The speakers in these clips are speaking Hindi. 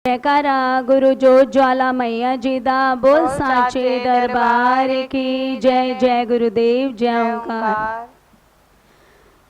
जयकारा गुरु जोत ज्वाला मैया जी दा, बोल साचे दरबार की जय। जय गुरुदेव जय ओंकार।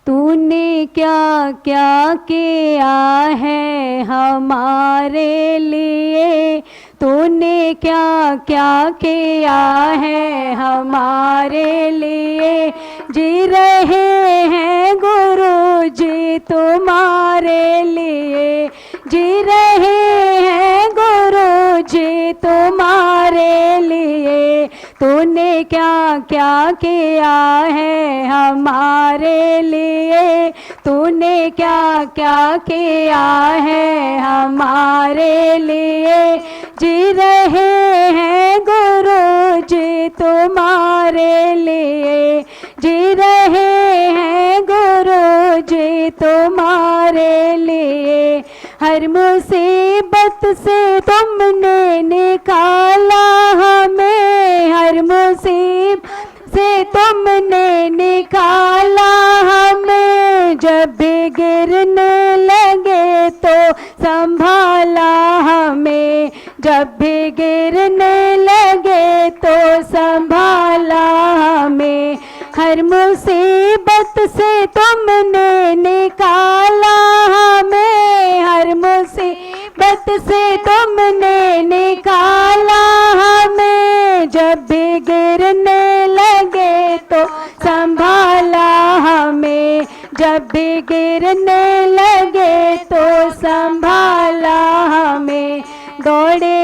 तूने क्या क्या किया है हमारे लिए, तूने क्या क्या किया है हमारे लिए। जी रहे हैं गुरु जी तुम्हारे लिए, जी रहे हैं गुरु जी तुम्हारे लिए। तूने क्या क्या किया है हमारे लिए, तूने क्या क्या किया है हमारे लिए। जी रहे हैं गुरु जी तुम्हारे लिए, जी रहे हैं गुरु जी तुम्हारे लिए। हर मुसीबत से तुमने निकाला हमें, हर मुसीबत से तुमने निकाला हमें। जब भी गिरने लगे तो संभाला हमें, जब भी गिरने लगे तो संभाला हमें। हर मुसीबत से तुमने निकाला हमें, हर मुसीबत से तुमने निकाला हमें। जब भी गिरने लगे तो संभाला हमें, जब भी गिरने लगे तो संभाला हमें। दौड़े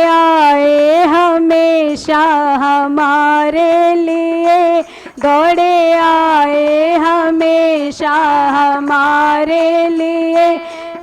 आए हमेशा हमारे लिए, दौड़े आए हमेशा हमारे लिए।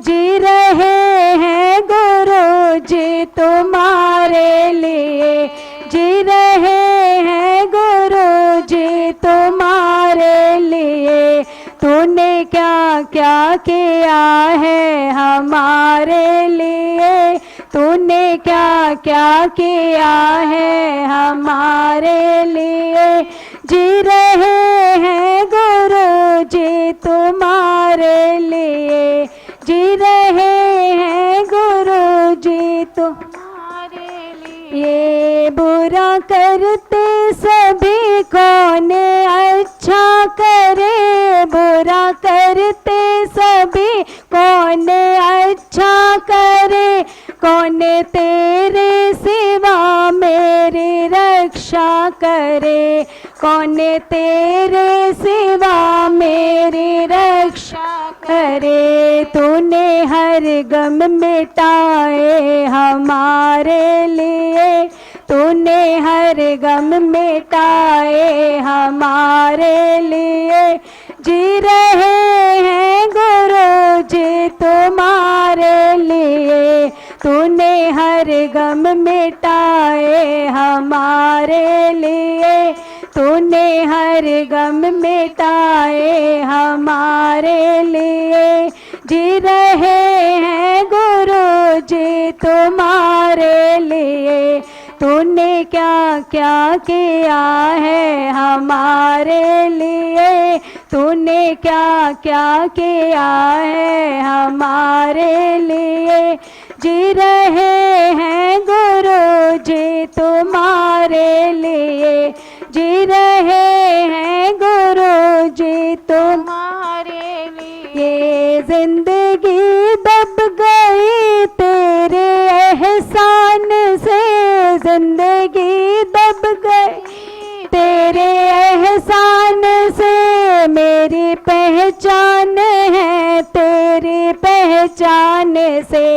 जी रहे हैं गुरु जी तुम्हारे लिए, जी रहे हैं गुरु जी तुम्हारे लिए। तूने क्या क्या किया है हमारे लिए, तूने क्या क्या किया है हमारे लिए। जी रहे हैं गुरु जी तुम्हारे लिए, जी रहे हैं गुरु जी तुम्हारे लिए। ये बुरा करते सभी कौन अच्छा करे, बुरा करते सभी कौन अच्छा करे। कौन तेरे सिवा मेरी रक्षा करे, कौन तेरे सिवा मेरी रक्षा करे। तूने हर गम मिटाए हमारे लिए, तूने हर गम मिटाए हमारे लिए। जी रहे हैं गुरु जी तुम्हारे लिए, तूने हर गम मिटाए हमारे लिए, तूने हर गम मिटाए हमारे लिए। जी रहे हैं गुरु जी तुम्हारे लिए, तूने क्या क्या किया है हमारे लिए, तूने क्या क्या किया है हमारे लिए। जी रहे हैं गुरु जी तुम्हारे लिए, जी रहे हैं गुरु जी तुम्हारे लिए। ये जिंदगी दब गई तेरे एहसान से, जिंदगी दब गई तेरे एहसान से। मेरी पहचान है तेरी पहचान से,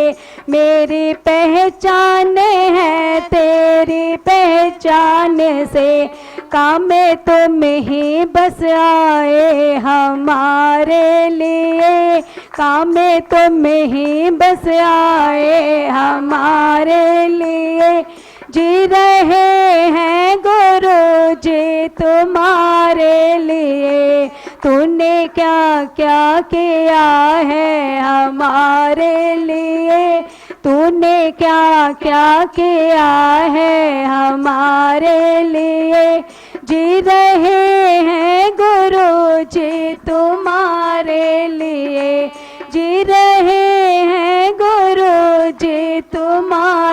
मेरी पहचान है तेरी पहचान से। काम में तुम ही बस आए हमारे लिए, काम में तुम ही बस आए हमारे लिए। जी रहे हैं गुरु जी तुम्हारे लिए, तूने क्या क्या किया है हमारे लिए, तूने क्या क्या किया है हमारे लिए। जी रहे हैं गुरु जी तुम्हारे लिए, जी रहे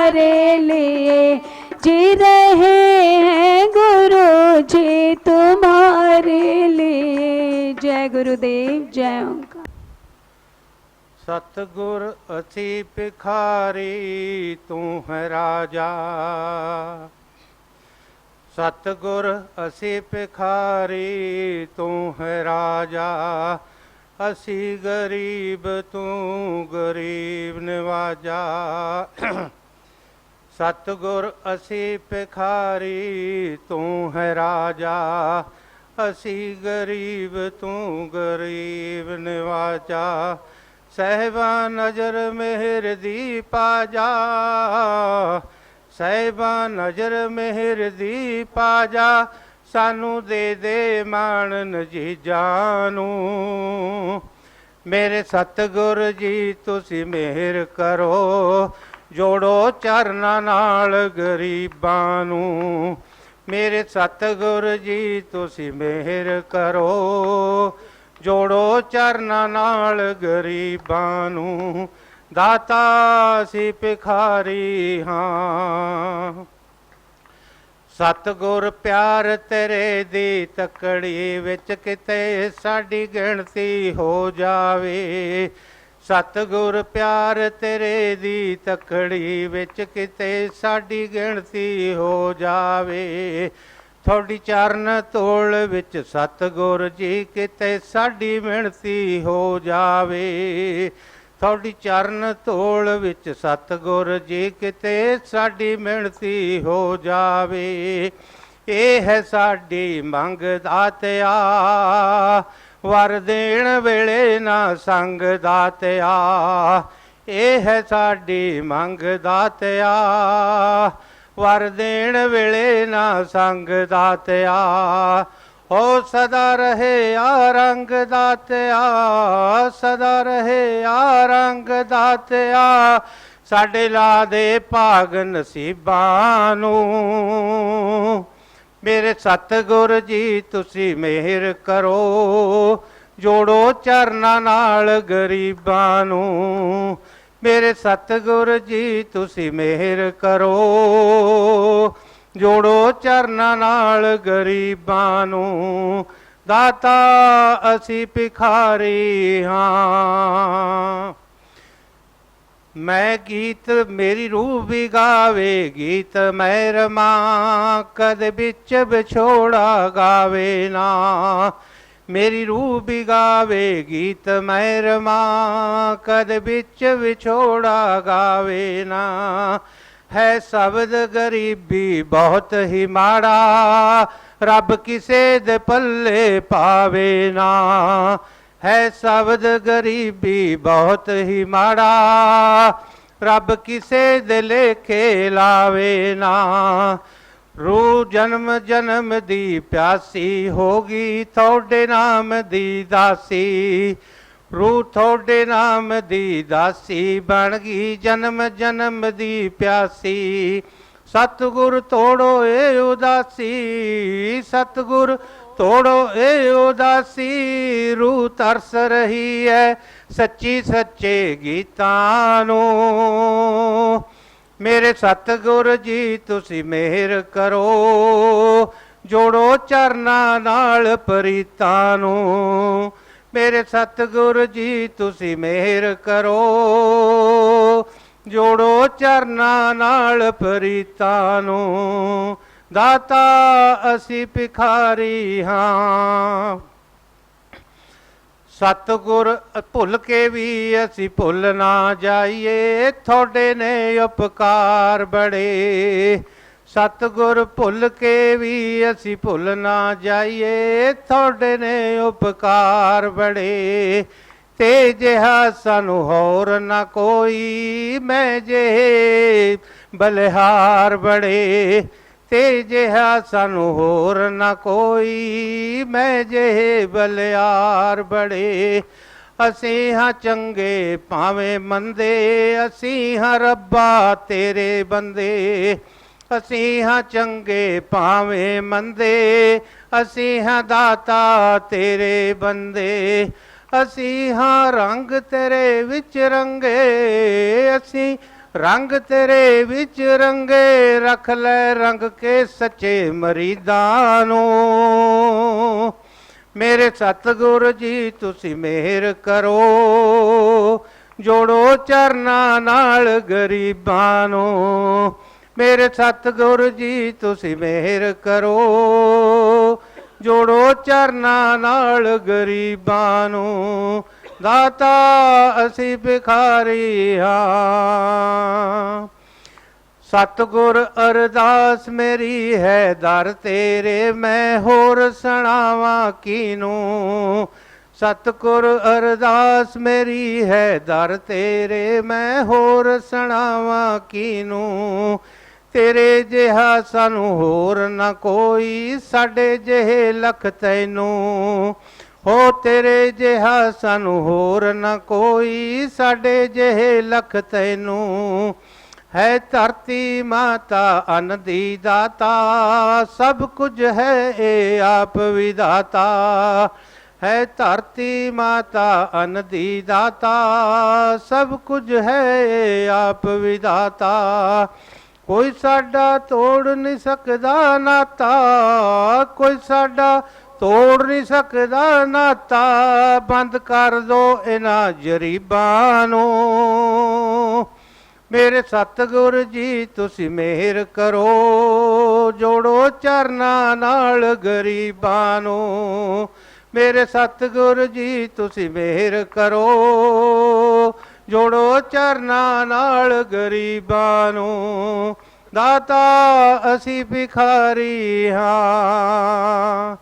तुम्हारे लिए जी रहे हैं गुरु जी तुम्हारे लिए। जय गुरुदेव जय ओंकार। सतगुर असी भिखारी तू है राजा, सतगुर असी भिखारी तू है राजा, असी गरीब तू गरीब नवाजा। सतगुर असी भिखारी तू है राजा, असी गरीब तू गरीब नवाजा। सहबा नजर मेहर दी पाजा, सहबा नजर मेहर दी पाजा, सानू दे दे माणन जी जानू। मेरे सतगुर जी तुसी मेहर करो, जोड़ो चरना नाल गरीबां नू। मेरे सतगुर जी तुसी मेहर करो, जोड़ो चरना नाल गरीबां नू। दाता सी भिखारी हाँ, सतगुर प्यार तेरे दी तकड़ी विच किते साडी गिणती हो जावे। सतगुर प्यार तेरे दी तकड़ी विच किते साडी गिणती हो जावे। थोड़ी चरण तोल विच सतगुर जी किते साडी मिणती हो जावे। थोड़ी चरण तोल विच सतगुर जी किते साडी मिणती हो जावे। ये है साडी मंग दातिया, वर देण वेले ना संग दातिया। ये है साडी मंग दातिया, वर देण वेले ना संग दातिया। हो सदा रहे आ रंग दातिया, सदा रहे आ रंग दातिया। साडे ला दे भाग नसीबां नू। मेरे सतगुर जी तुसी मेहर करो, जोड़ो चरना नाल गरीबां नू। मेरे सतगुर जी तुसी मेहर करो, जोड़ो चरना नाल गरीबां नू। दाता असी भिखारी हाँ। मैं गीत मेरी रूह भी गावे, गीत मैं रमा कद बिच विछोड़ा गावे ना। मेरी रूह भी गावे गीत मैं रमा कद बिच विछोड़ा गावे ना। है शब्द गरीबी बहुत ही माड़ा, रब किसे दे पल्ले पावे ना। है शब्द गरीबी बहुत ही माड़ा, रब किसे दे लेखे लावे ना। रूह जन्म जन्म दी प्यासी होगी, थोड़े नाम दी दासी। रूह थोड़े नाम दी दासी बन गई, जन्म जन्म दी प्यासी। सतगुर तोड़ो ए उदासी, सतगुर तोड़ो ए उदासी। रूह तरस रही है सच्ची सच्चे गीतां नू। मेरे सतगुर जी तुसी मेहर करो, जोड़ो चरना नाल प्रीतां नू। मेरे सतगुर जी तुसी मेहर करो, जोड़ो चरना नाल प्रीतां नू। दाता असी भिखारी हाँ। सतगुर भुल के भी असी भुल ना जाइए, थोड़े ने उपकार बड़े। सतगुर भुल के भी असी भुल ना जाइए, थोड़े ने उपकार बड़े। ते जिहा सानू होर ना कोई, मैं जे बलिहार बड़े। ते जिहा सानू होर ना कोई, मैं जे बलिहार बड़े। असी हाँ चंगे भावें मंदे, असी हाँ रब्बा तेरे बंदे। असी हाँ चंगे भावें मंदे, असी हाँ दाता तेरे बंदे। असी हाँ रंग तेरे विच रंगे, असी रंग तेरे विच रंगे रख ले रंग के सच्चे मरीदां नूं। मेरे सतगुर जी तुसी मेहर करो, जोड़ो चरना नाल गरीबां नूं। मेरे सतगुर जी तुसी मेहर करो, जोड़ो चरना नाल गरीबां नूं। दाता असी भिखारी हाँ, सतगुर अरदास मेरी है दर तेरे, मैं होर सुनावा कीनू। सतगुर अरदास मेरी है दर तेरे, मैं होर सुनावा कीनू। तेरे जिहा सानू होर न कोई, साडे जिहे लख तैनू। हो तेरे जिहा सानू होर न कोई, साडे जिहे लख तैनू। है धरती माता अन्न दी दाता, सब कुछ है ए आप विधाता। है धरती माता अन्न दी दाता, सब कुछ है ए आप विधाता। कोई साडा तोड़ नहीं सकदा नाता, कोई साडा तोड़ नहीं सकदा नाता। बंद कर दो इन्हां जरीबां नूं। मेरे सतगुर जी तुसी मेहर करो, जोड़ो चरना नाल गरीबां नूं। मेरे सतगुर जी तुसी मेहर करो, जोड़ो चरना नाल गरीबां नूं। दाता असी भिखारी हाँ,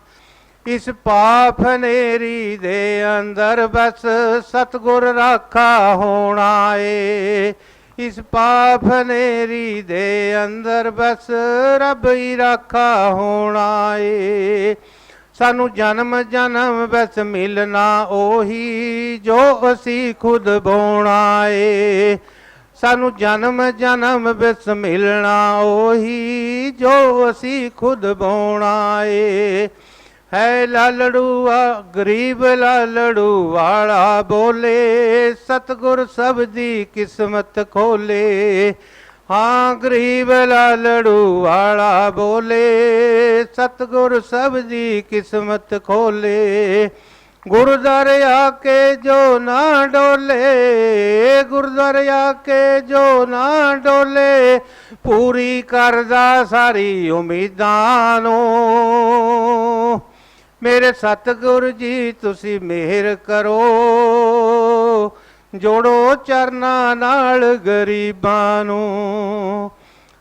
इस पाप हनेरी दे अंदर बस सतगुर राखा होना ए। इस पाप हनेरी दे अंदर बस रब ही राखा होना ए। सानू जन्म जन्म बस मिलना ओही, जो असी खुद बोना ए। सानू जन्म जन्म बस मिलना ओही, जो असी खुद बोना ए। है लालड़ूआ गरीब लालड़ू वाला बोले, सतगुर सब दी किस्मत खोले। हाँ गरीब लालड़ू वाला बोले, सतगुर सब दी किस्मत खोले। गुरुद्वारे आके जो ना डोले, गुरुद्वारे आके जो ना डोले, पूरी करदा सारी उम्मीदां नूं। मेरे सतगुर जी तुसी मेहर करो, जोड़ो चरना नाल गरीबां नूं।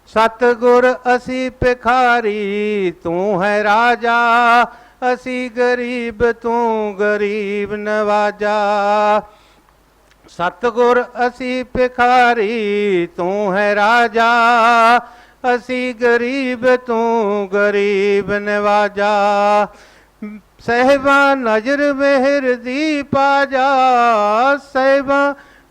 सतगुर असी भिखारी तू है राजा, असी गरीब तू गरीब नवाजा। सतगुर असी भिखारी तू है राजा, असी गरीब तू गरीब नवाजा। सहबा नजर मेहर दी पाजा, सहबा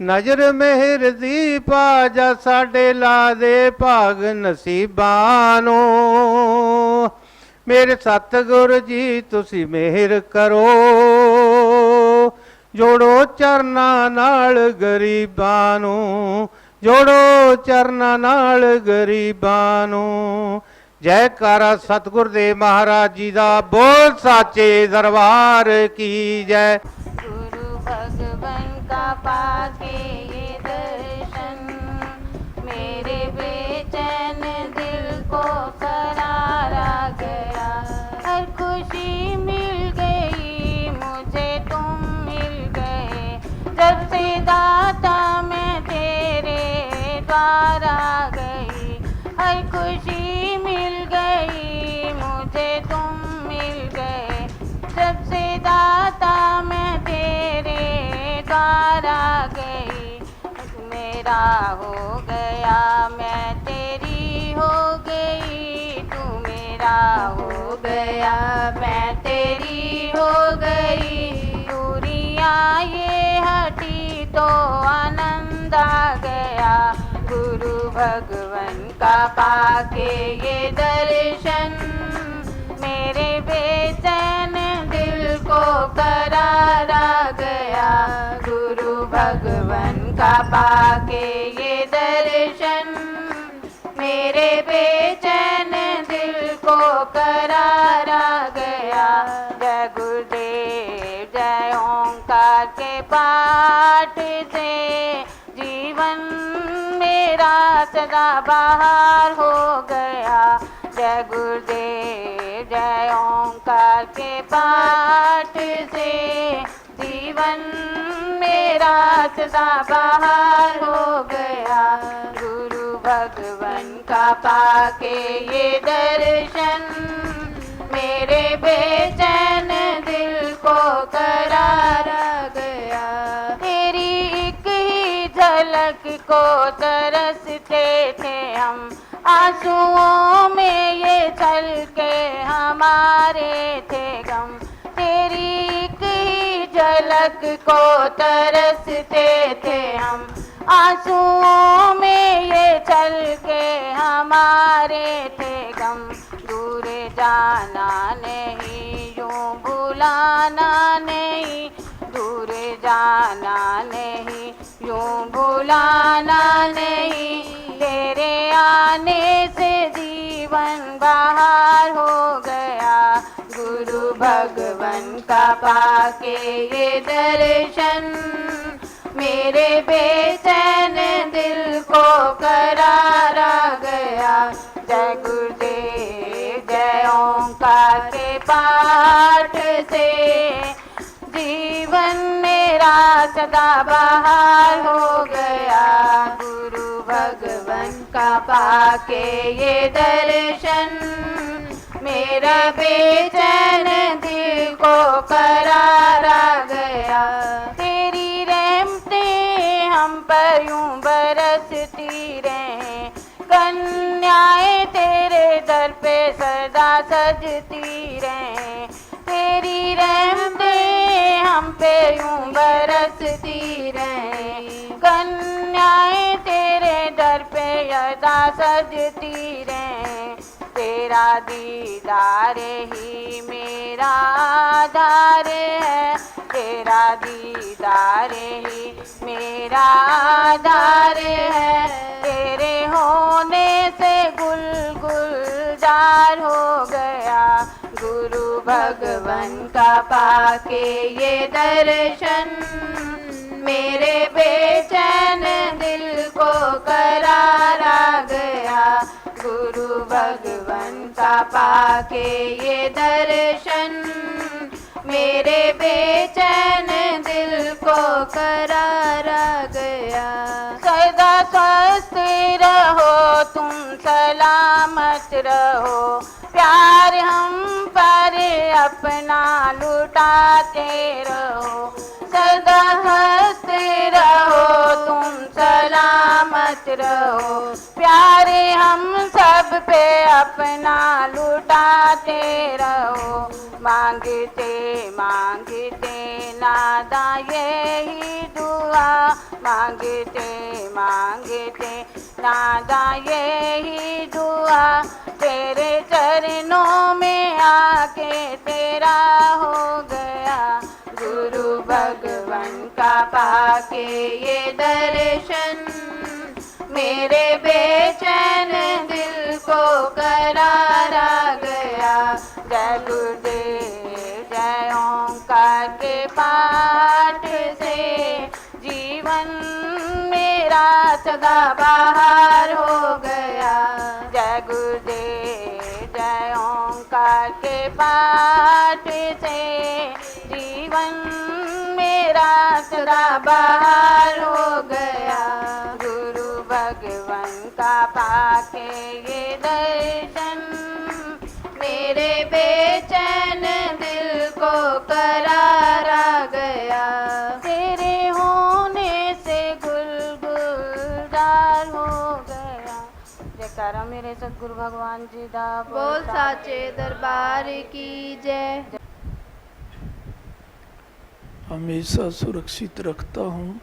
नजर मेहर दी पाजा। साडे ला दे भाग नसीबां नूं। मेरे सतगुर जी तुसी मेहर करो, जोड़ो चरना नाल गरीबां नूं। जोड़ो चरना नाल गरीबां नूं। जयकारा सतगुर देव महाराज जी दा, बोल साचे दरबार की जय। गुरु भगवन का पाके ये दर्शन, मेरे बेचैन दिल को करारा गया। हर खुशी मिल गई मुझे, तुम मिल गए। जब से दाता मैं तेरे द्वार आ गई। हर खुशी मिल गई मुझे, तुम मिल गए। जब से दाता मैं तेरे द्वार आ गई। मेरा हो गया मैं तेरी हो गई, तू मेरा हो गया मैं तेरी हो गई। दूरियां ये हटी तो आनंद आ गया। गुरु भगवन का पाके ये दर्शन, मेरे बेचैन दिल को करारा गया। गुरु भगवन का पाके ये दर्शन मेरे बेचैन दिल को करार आ गया। जय गुरुदेव जय ओंकार के पाठ से जीवन मेरा सदा बहार हो गया। जय गुरुदेव जय ओंकार के पाठ से जीवन मेरा सदा बहार हो गया। गुरु भगवन का पाके ये दर्शन मेरे बेचैन दिल को करार आ गया। तेरी एक ही झलक को तरसते थे हम, आंसुओं में ये छलके हमारे थे गम। तेरी एक ही झलक को तरसते थे हम, आंसुओं में ये छलके हमारे थे गम। दूर जाना नहीं यूं भुलाना नहीं, दूर जाना नहीं यूं भुलाना नहीं। तेरे आने से जीवन बहार हो गया। गुरु भगवन का पाके ये दर्शन मेरे बेचैन दिल को करार आ गया। जय गुरुदेव जय ओंकार के पाठ से जीवन मेरा सदा बहार हो गया। गुरु भगवन का पाके ये दर्शन मेरा बेचैन दिल को करार आ गया। तेरी रहमतें हम पर यूं बरसती रहे, कन्याएं तेरे दर पे सदा सजती रहे। तेरी रहमतें हम पे यूं बरसती रहे, कन्याएं तेरे दर पे सदा सजती रहे। तेरा दीदार ही मेरा आधार है, तेरा दीदार ही मेरा आधार है। तेरे होने से गुल गुलजार हो गया। गुरु भगवन का पाके ये दर्शन मेरे बेचैन दिल को करार आ गया। गुरु भगवन का पाके ये दर्शन मेरे बेचैन दिल को करार आ गया। सदा स्वस्थ रहो तुम सलामत रहो, प्यार हम पर अपना लुटाते रहो। सदा हंसते रहो तुम सलामत रहो, प्यार हम सब पे अपना लुटाते रहो। मांगते मांगते नादा यही दुआ, मांगते मांगते नादा यही दुआ। तेरे चरणों में आके तेरा हो गया। गुरु भगवन का पाके ये दर्शन मेरे बेचैन दिल को करार आ गया। जय गुरुदेव जय ओंकार के पाठ से जीवन मेरा सदा बहार हो गया। जय गुरुदेव जय ओंकार के पाठ से जीवन मेरा सदा बहार हो गया। गुरु भगवन का पाके ये दर्शन मेरे बेचैन दिल को करार आ गया। तेरे होने से गुल गुलजार हो गया। जयकारा मेरे सतगुरु भगवान जी दा बोल साचे दरबार की जय। हमेशा सुरक्षित रखता हूँ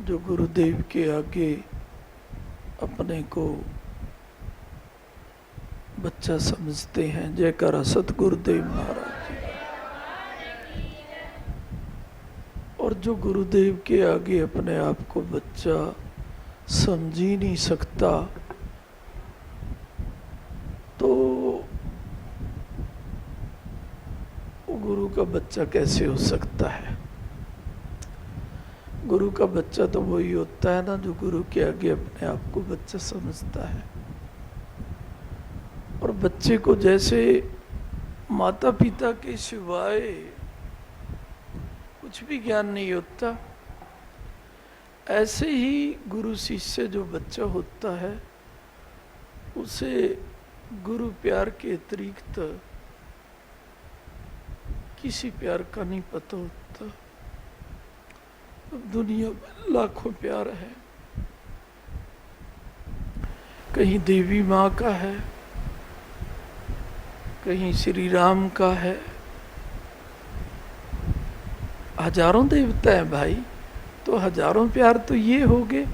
जो गुरुदेव के आगे अपने को बच्चा समझते हैं। जयकारा सतगुरुदेव महाराज जी। जो गुरुदेव के आगे अपने आप को बच्चा समझ ही नहीं सकता, तो वो गुरु का बच्चा कैसे हो सकता है? गुरु का बच्चा तो वही होता है ना जो गुरु के आगे अपने आप को बच्चा समझता है। और बच्चे को जैसे माता पिता के सिवाय कुछ भी ज्ञान नहीं होता, ऐसे ही गुरु शिष्य जो बच्चा होता है उसे गुरु प्यार के अतिरिक्त किसी प्यार का नहीं पता होता। अब दुनिया में लाखों प्यार है, कहीं देवी माँ का है, कहीं श्री राम का है, हजारों देवता हैं भाई, तो हजारों प्यार तो ये हो गए।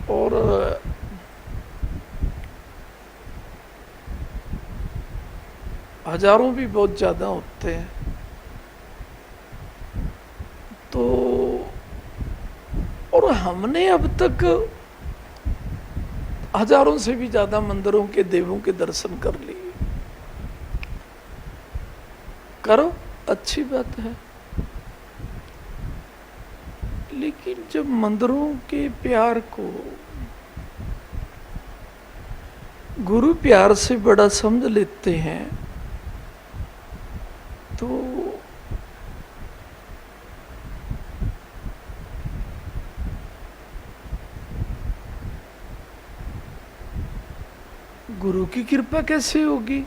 और हजारों भी बहुत ज्यादा होते हैं। तो और हमने अब तक हजारों से भी ज्यादा मंदिरों के देवों के दर्शन कर लिए। करो, अच्छी बात है, लेकिन जब मंदिरों के प्यार को गुरु प्यार से बड़ा समझ लेते हैं तो गुरु की कृपा कैसे होगी?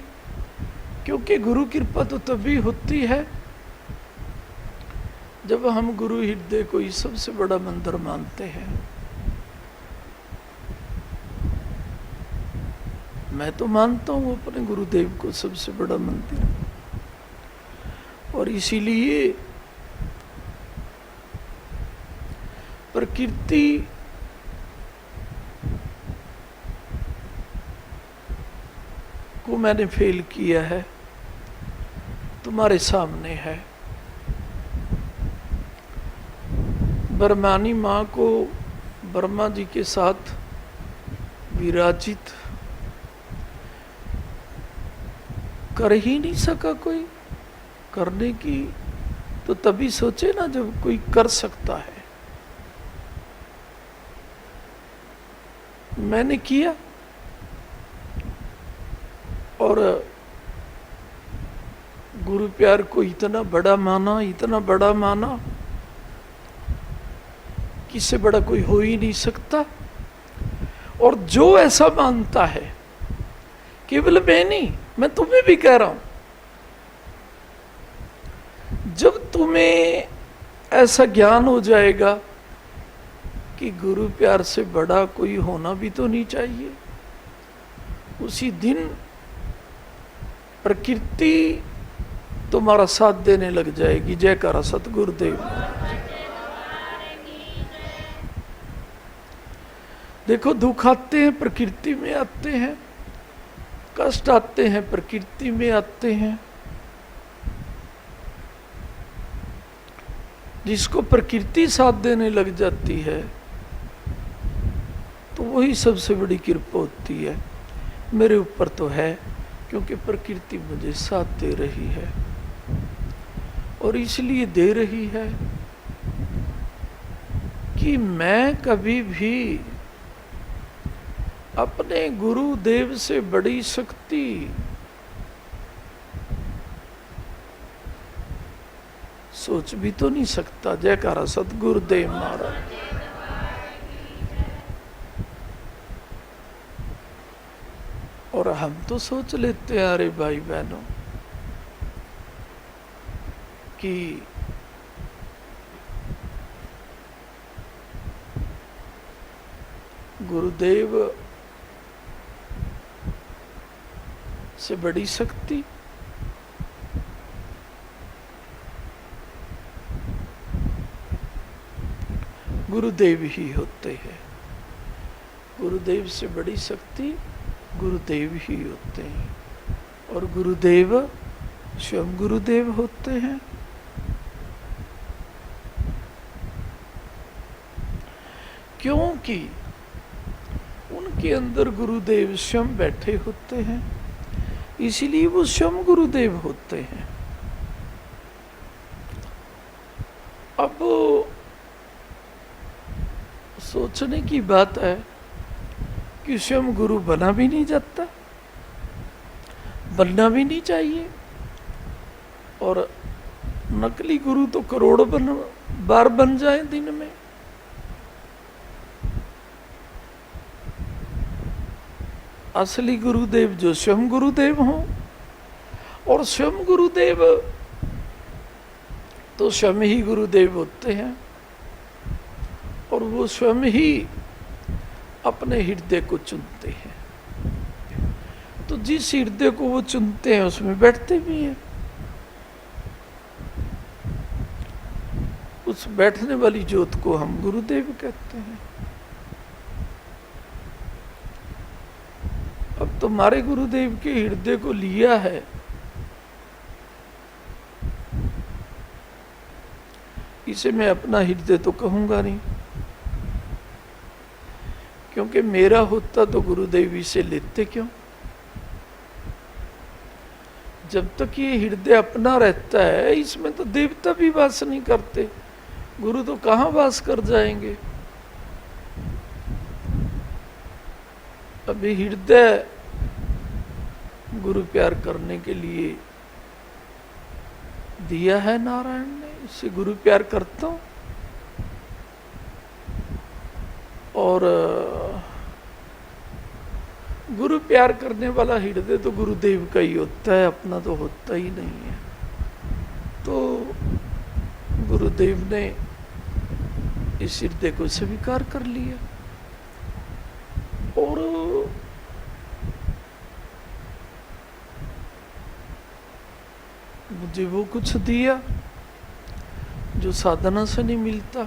क्योंकि गुरु कृपा तो तभी होती है जब हम गुरु हृदय को ही सबसे बड़ा मंदिर मानते हैं। मैं तो मानता हूं अपने गुरुदेव को सबसे बड़ा मंदिर, और इसीलिए प्रकृति को मैंने फेल किया है, तुम्हारे सामने है। ब्रह्मानी माँ को ब्रह्मा जी के साथ विराजित कर ही नहीं सका कोई। करने की तो तभी सोचे ना जब कोई कर सकता है। मैंने किया और गुरु प्यार को इतना बड़ा माना, इतना बड़ा माना कि इससे बड़ा कोई हो ही नहीं सकता। और जो ऐसा मानता है, केवल मैं नहीं, मैं तुम्हें भी कह रहा हूं, जब तुम्हें ऐसा ज्ञान हो जाएगा कि गुरु प्यार से बड़ा कोई होना भी तो नहीं चाहिए, उसी दिन प्रकृति तुम्हारा साथ देने लग जाएगी। जयकारा सतगुरुदेव। देखो, दुख आते हैं प्रकृति में आते हैं, कष्ट आते हैं प्रकृति में आते हैं। जिसको प्रकृति साथ देने लग जाती है तो वही सबसे बड़ी कृपा होती है। मेरे ऊपर तो है, क्योंकि प्रकृति मुझे साथ दे रही है, और इसलिए दे रही है कि मैं कभी भी अपने गुरुदेव से बड़ी शक्ति सोच भी तो नहीं सकता। जयकारा सतगुरुदेव महाराज। और हम तो सोच लेते हैं, अरे भाई बहनों, कि गुरुदेव से बड़ी शक्ति गुरुदेव ही होते हैं। गुरुदेव से बड़ी शक्ति गुरुदेव ही होते हैं, और गुरुदेव स्वयं गुरुदेव होते हैं। क्योंकि उनके अंदर गुरुदेव स्वयं बैठे होते हैं, इसीलिए वो स्वयं गुरुदेव होते हैं। अब सोचने की बात है कि स्वयं गुरु बना भी नहीं जाता, बनना भी नहीं चाहिए, और नकली गुरु तो करोड़ों बार बन जाए दिन में। असली गुरुदेव जो स्वयं गुरुदेव हों, और स्वयं गुरुदेव तो स्वयं ही गुरुदेव होते हैं, और वो स्वयं ही अपने हृदय को चुनते हैं। तो जिस हृदय को वो चुनते हैं उसमें बैठते भी हैं। उस बैठने वाली ज्योत को हम गुरुदेव कहते हैं। अब तुम्हारे गुरुदेव के हृदय को लिया है, इसे मैं अपना हृदय तो कहूंगा नहीं, क्योंकि मेरा होता तो गुरुदेव इसे लेते क्यों? जब तक ये हृदय अपना रहता है, इसमें तो देवता भी वास नहीं करते, गुरु तो कहाँ वास कर जाएंगे। अभी हृदय गुरु प्यार करने के लिए दिया है नारायण ने, इससे गुरु प्यार करता हूं। और गुरु प्यार करने वाला हृदय तो गुरुदेव का ही होता है, अपना तो होता ही नहीं है। तो गुरुदेव ने इस हृदय को स्वीकार कर लिया, और मुझे वो कुछ दिया जो साधना से नहीं मिलता,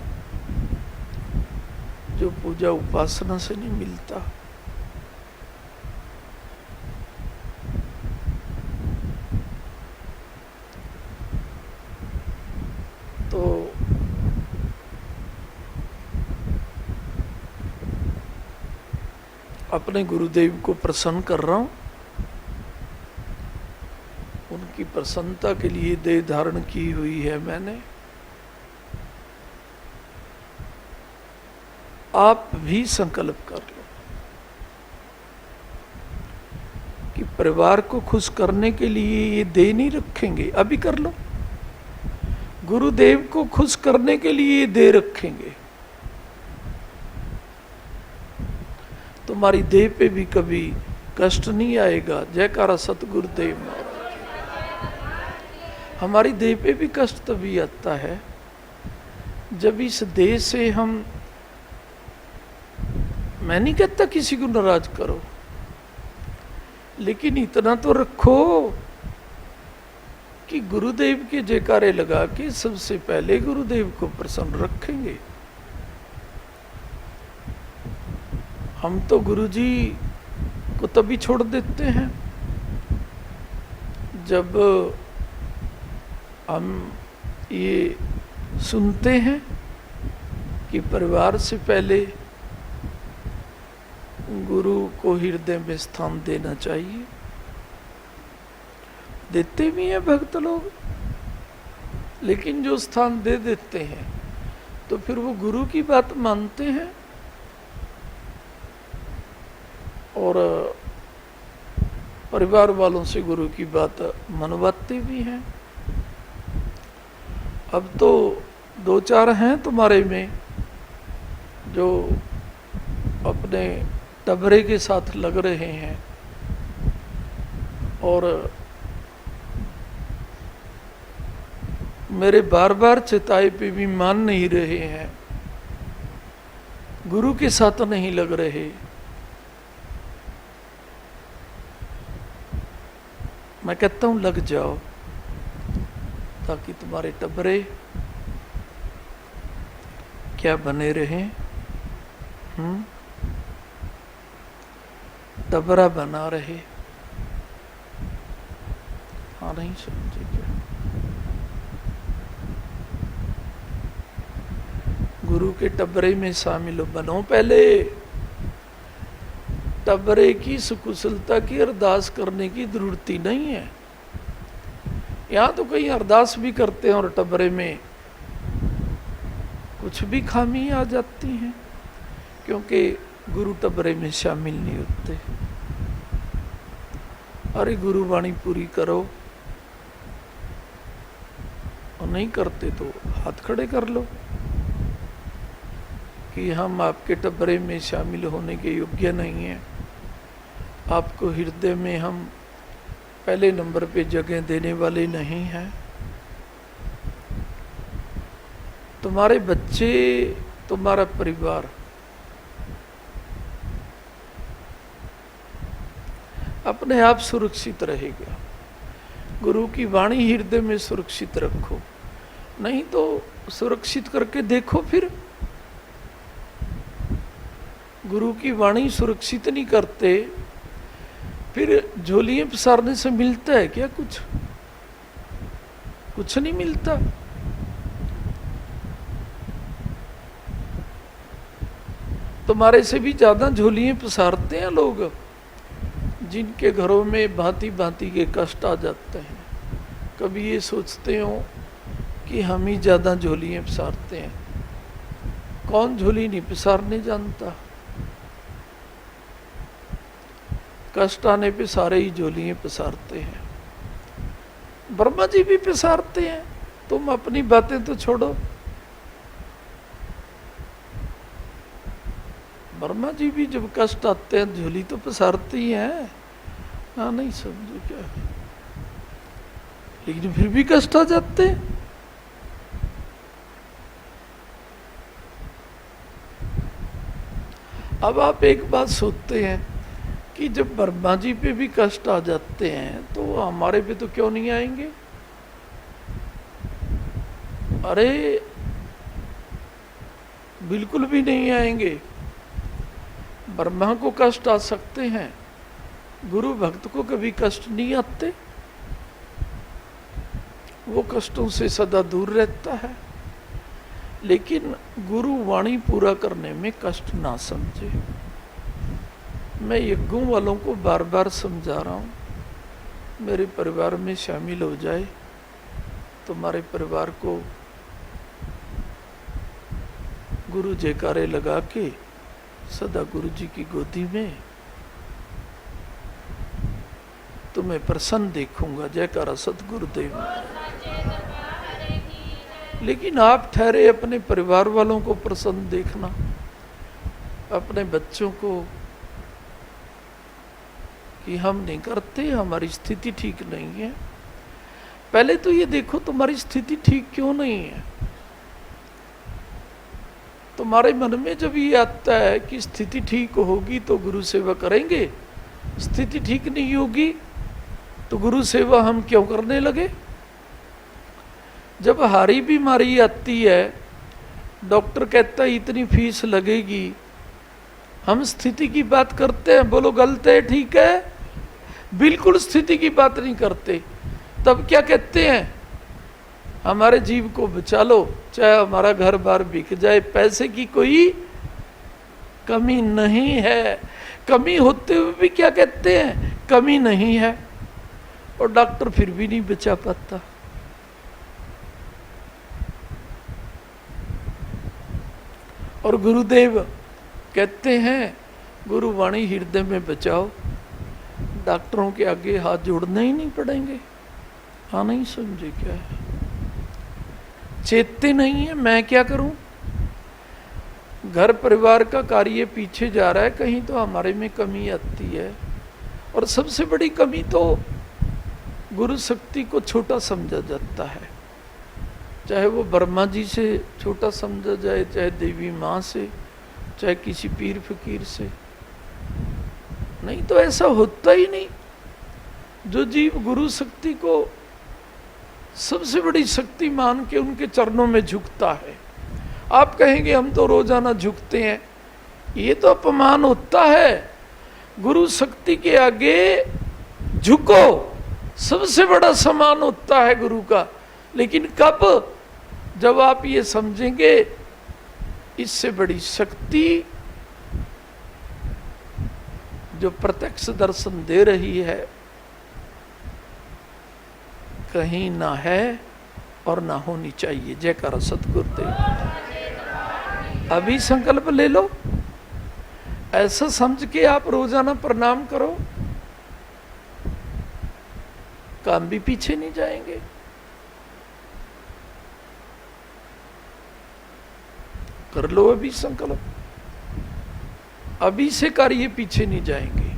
जो पूजा उपासना से नहीं मिलता। तो अपने गुरुदेव को प्रसन्न कर रहा हूं, उनकी प्रसन्नता के लिए देह धारण की हुई है मैंने। आप भी संकल्प कर लो कि परिवार को खुश करने के लिए ये देह नहीं रखेंगे, अभी कर लो। गुरुदेव को खुश करने के लिए ये देह रखेंगे, तुम्हारी देह पे भी कभी कष्ट नहीं आएगा। जयकारा सतगुरुदेव महाराज। हमारी देह पे भी कष्ट तभी आता है जब इस देह से हम, मैं नहीं कहता किसी को नाराज करो, लेकिन इतना तो रखो कि गुरुदेव के जयकारे लगा के सबसे पहले गुरुदेव को प्रसन्न रखेंगे। हम तो गुरुजी को तभी छोड़ देते हैं जब हम ये सुनते हैं कि परिवार से पहले गुरु को हृदय में स्थान देना चाहिए। देते भी हैं भक्त लोग, लेकिन जो स्थान दे देते हैं तो फिर वो गुरु की बात मानते हैं और परिवार वालों से गुरु की बात मनवाते भी हैं। अब तो 2-4 हैं तुम्हारे में जो अपने टबरे के साथ लग रहे हैं और मेरे बार बार चेताए पे भी मान नहीं रहे हैं, गुरु के साथ नहीं लग रहे। मैं कहता हूं लग जाओ, ताकि तुम्हारे टबरे क्या बने रहें, टबरा बना रहे। हाँ, नहीं समझे क्या? गुरु के टबरे में शामिल बनो। पहले टबरे की सुकुशलता की अरदास करने की जरूरत ही नहीं है। यहाँ तो कई अरदास भी करते हैं और टबरे में कुछ भी खामी आ जाती हैं, क्योंकि गुरु टबरे में शामिल नहीं होते। अरे गुरु वाणी पूरी करो, और नहीं करते तो हाथ खड़े कर लो कि हम आपके टबरे में शामिल होने के योग्य नहीं हैं। आपको हृदय में हम पहले नंबर पे जगह देने वाले नहीं हैं। तुम्हारे बच्चे, तुम्हारा परिवार अपने आप सुरक्षित रहेगा। गुरु की वाणी हृदय में सुरक्षित रखो, नहीं तो सुरक्षित करके देखो। फिर गुरु की वाणी सुरक्षित नहीं करते, फिर झोलियां पसारने से मिलता है क्या? कुछ नहीं मिलता। तुम्हारे से भी ज्यादा झोलियां पसारते हैं लोग, जिनके घरों में भांति भांति के कष्ट आ जाते हैं। कभी ये सोचते हो कि हम ही ज्यादा झोलियां पसारते हैं। कौन झोली नहीं पसारने जानता? कष्ट आने पे सारे ही झोलियां पसारते हैं। ब्रह्मा जी भी पसारते हैं, तुम अपनी बातें तो छोड़ो। ब्रह्मा जी भी जब कष्ट आते हैं झोली तो पसारते ही हैं। हाँ, नहीं समझो क्या? लेकिन फिर भी कष्ट आ जाते हैं। अब आप एक बात सोचते हैं कि जब ब्रह्मा जी पे भी कष्ट आ जाते हैं तो हमारे पे तो क्यों नहीं आएंगे? अरे बिल्कुल भी नहीं आएंगे। ब्रह्मा को कष्ट आ सकते हैं, गुरु भक्त को कभी कष्ट नहीं आते। वो कष्टों से सदा दूर रहता है। लेकिन गुरु वाणी पूरा करने में कष्ट ना समझे। मैं यज्ञों वालों को बार बार समझा रहा हूँ, मेरे परिवार में शामिल हो जाए। तुम्हारे परिवार को गुरु जयकारे लगा के सदा गुरु जी की गोदी में तुम्हें प्रसन्न देखूंगा। जयकारा सतगुरुदेव। लेकिन आप ठहरे अपने परिवार वालों को प्रसन्न देखना, अपने बच्चों को कि हम नहीं करते, हमारी स्थिति ठीक नहीं है। पहले तो ये देखो तुम्हारी स्थिति ठीक क्यों नहीं है। तुम्हारे मन में जब ये आता है कि स्थिति ठीक होगी तो गुरु सेवा करेंगे, स्थिति ठीक नहीं होगी तो गुरु सेवा हम क्यों करने लगे? जब हारी बीमारी आती है, डॉक्टर कहता है इतनी फीस लगेगी, हम स्थिति की बात करते हैं। बोलो गलत है ठीक है? बिल्कुल स्थिति की बात नहीं करते। तब क्या कहते हैं? हमारे जीव को बचा लो, चाहे हमारा घर बार बिक जाए, पैसे की कोई कमी नहीं है। कमी होते हुए भी क्या कहते हैं? कमी नहीं है। और डॉक्टर फिर भी नहीं बचा पाता। और गुरुदेव कहते हैं गुरु वाणी हृदय में बचाओ, डॉक्टरों के आगे हाथ जोड़ने ही नहीं पड़ेंगे। हाँ, नहीं समझे क्या है? चेतते नहीं है, मैं क्या करूं? घर परिवार का कार्य पीछे जा रहा है, कहीं तो हमारे में कमी आती है। और सबसे बड़ी कमी तो गुरु शक्ति को छोटा समझा जाता है। चाहे वो ब्रह्मा जी से छोटा समझा जाए, चाहे देवी माँ से, चाहे किसी पीर फकीर से। नहीं तो ऐसा होता ही नहीं। जो जीव गुरु शक्ति को सबसे बड़ी शक्ति मान के उनके चरणों में झुकता है। आप कहेंगे हम तो रोजाना झुकते हैं, ये तो अपमान होता है। गुरु शक्ति के आगे झुको, सबसे बड़ा सम्मान होता है गुरु का। लेकिन कब? जब आप ये समझेंगे इससे बड़ी शक्ति जो प्रत्यक्ष दर्शन दे रही है कहीं ना है और ना होनी चाहिए। जयकारा सतगुरुदेव। अभी संकल्प ले लो, ऐसा समझ के आप रोजाना प्रणाम करो, काम भी पीछे नहीं जाएंगे। कर लो अभी संकल्प, अभी से कार्य पीछे नहीं जाएंगे।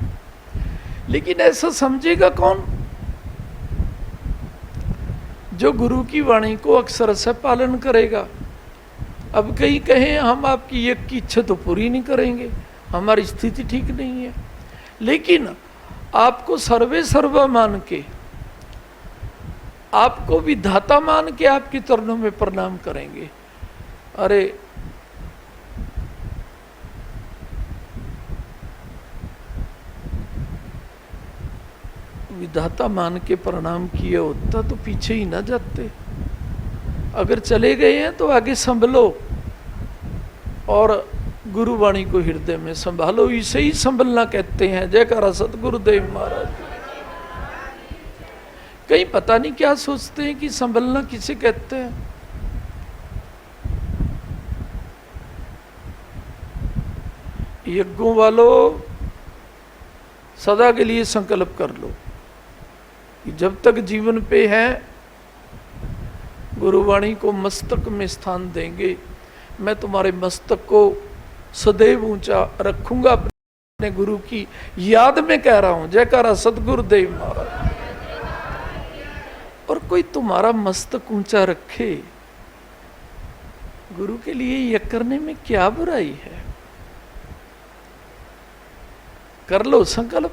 लेकिन ऐसा समझेगा कौन? जो गुरु की वाणी को अक्षर से पालन करेगा। अब कहीं कहें हम आपकी एक की इच्छा तो पूरी नहीं करेंगे, हमारी स्थिति ठीक नहीं है, लेकिन आपको सर्वे सर्वा मान के, आपको विधाता मान के आपके चरणों में प्रणाम करेंगे। अरे विधाता मान के प्रणाम किए होता तो पीछे ही ना जाते। अगर चले गए हैं तो आगे संभलो और गुरुवाणी को हृदय में संभालो। इसे ही संभलना कहते हैं। जयकारा सतगुरुदेव महाराज। कहीं पता नहीं क्या सोचते हैं कि संभलना किसे कहते हैं। यज्ञों वालों, सदा के लिए संकल्प कर लो कि जब तक जीवन पे है गुरुवाणी को मस्तक में स्थान देंगे। मैं तुम्हारे मस्तक को सदैव ऊंचा रखूंगा। अपने गुरु की याद में कह रहा हूं। जयकारा सतगुरुदेव महाराज। और कोई तुम्हारा मस्तक ऊंचा रखे, गुरु के लिए यह करने में क्या बुराई है? कर लो संकल्प,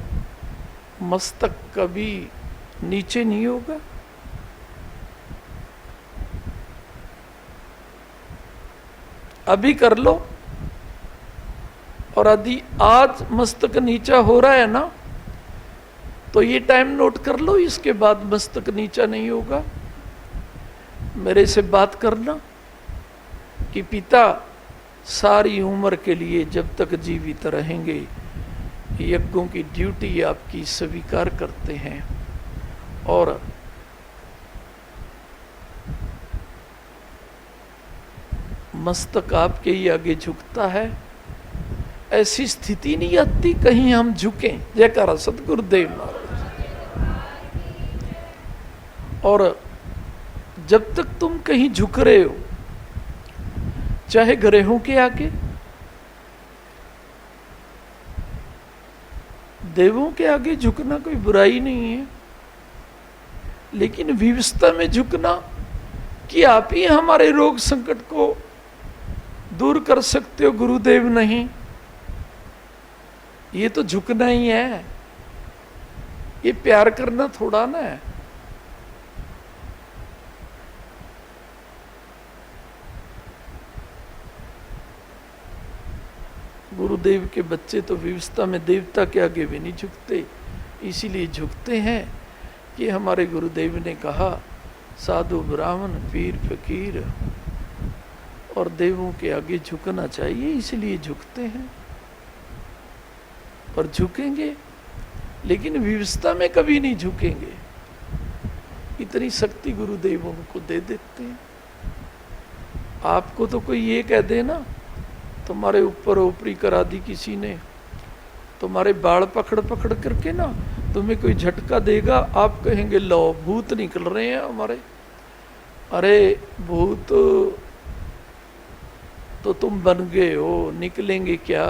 मस्तक कभी नीचे नहीं होगा। अभी कर लो। और यदि आज मस्तक नीचा हो रहा है ना, तो ये टाइम नोट कर लो, इसके बाद मस्तक नीचा नहीं होगा। मेरे से बात करना कि पिता सारी उम्र के लिए जब तक जीवित रहेंगे यज्ञों की ड्यूटी आपकी स्वीकार करते हैं और मस्तक आपके ही आगे झुकता है। ऐसी स्थिति नहीं आती कहीं हम झुकें। जयकारा सतगुरुदेव महाराज। और जब तक तुम कहीं झुक रहे हो, चाहे ग्रहों के आगे, देवों के आगे झुकना कोई बुराई नहीं है, लेकिन विवस्था में झुकना कि आप ही हमारे रोग संकट को दूर कर सकते हो, गुरुदेव नहीं, ये तो झुकना ही है। ये प्यार करना थोड़ा ना है। गुरुदेव के बच्चे तो विवस्था में देवता के आगे भी नहीं झुकते। इसीलिए झुकते हैं कि हमारे गुरुदेव ने कहा साधु ब्राह्मण पीर फकीर और देवों के आगे झुकना चाहिए, इसलिए झुकते हैं और झुकेंगे, लेकिन विवस्था में कभी नहीं झुकेंगे। इतनी शक्ति गुरुदेवों को दे देते हैं। आपको तो कोई ये कह दे ना, तुम्हारे ऊपर ऊपरी करा दी किसी ने, तुम्हारे बाल पकड़ पकड़ करके ना तुम्हें कोई झटका देगा, आप कहेंगे लो भूत निकल रहे हैं हमारे। अरे भूत तो तुम बन गए हो, निकलेंगे क्या?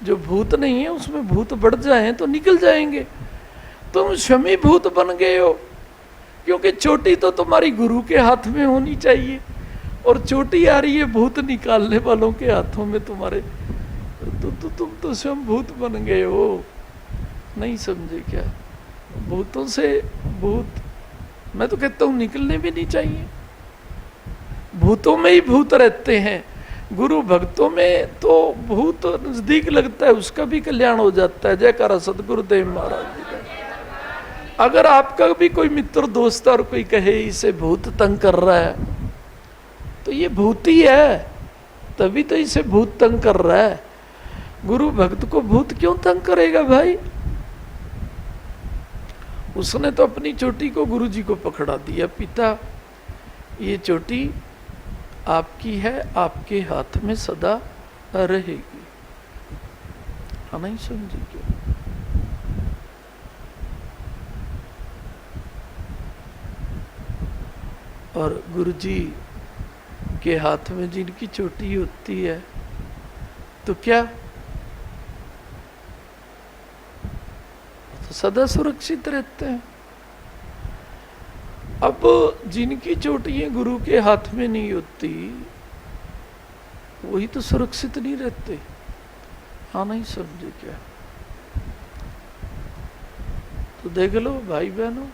जो भूत नहीं है उसमें भूत बढ़ जाए तो निकल जाएंगे। तुम शमी भूत बन गए हो, क्योंकि चोटी तो तुम्हारी गुरु के हाथ में होनी चाहिए और चोटी आ रही है भूत निकालने वालों के हाथों में तुम्हारे। तो तुम तो स्वयं भूत बन गए हो। नहीं समझे क्या? भूतों से भूत, मैं तो कहता हूं निकलने भी नहीं चाहिए। भूतों में ही भूत रहते हैं। गुरु भक्तों में तो भूत नजदीक लगता है, उसका भी कल्याण हो जाता है। जयकारा सतगुरुदेव महाराज जी का। अगर आपका भी कोई मित्र दोस्त और कोई कहे इसे भूत तंग कर रहा है, तो ये भूत ही है। तभी तो इसे भूत तंग कर रहा है। गुरु भक्त को भूत क्यों तंग करेगा भाई? उसने तो अपनी चोटी को गुरु जी को पकड़ा दिया, पिता ये चोटी आपकी है, आपके हाथ में सदा रहेगी। हाँ नहीं समझी क्या? और गुरु जी के हाथ में जिनकी चोटी होती है तो क्या तो सदा सुरक्षित रहते हैं। अब जिनकी चोटियां गुरु के हाथ में नहीं होती वही तो सुरक्षित नहीं रहते। हाँ नहीं समझे क्या? तो देख लो भाई बहनों,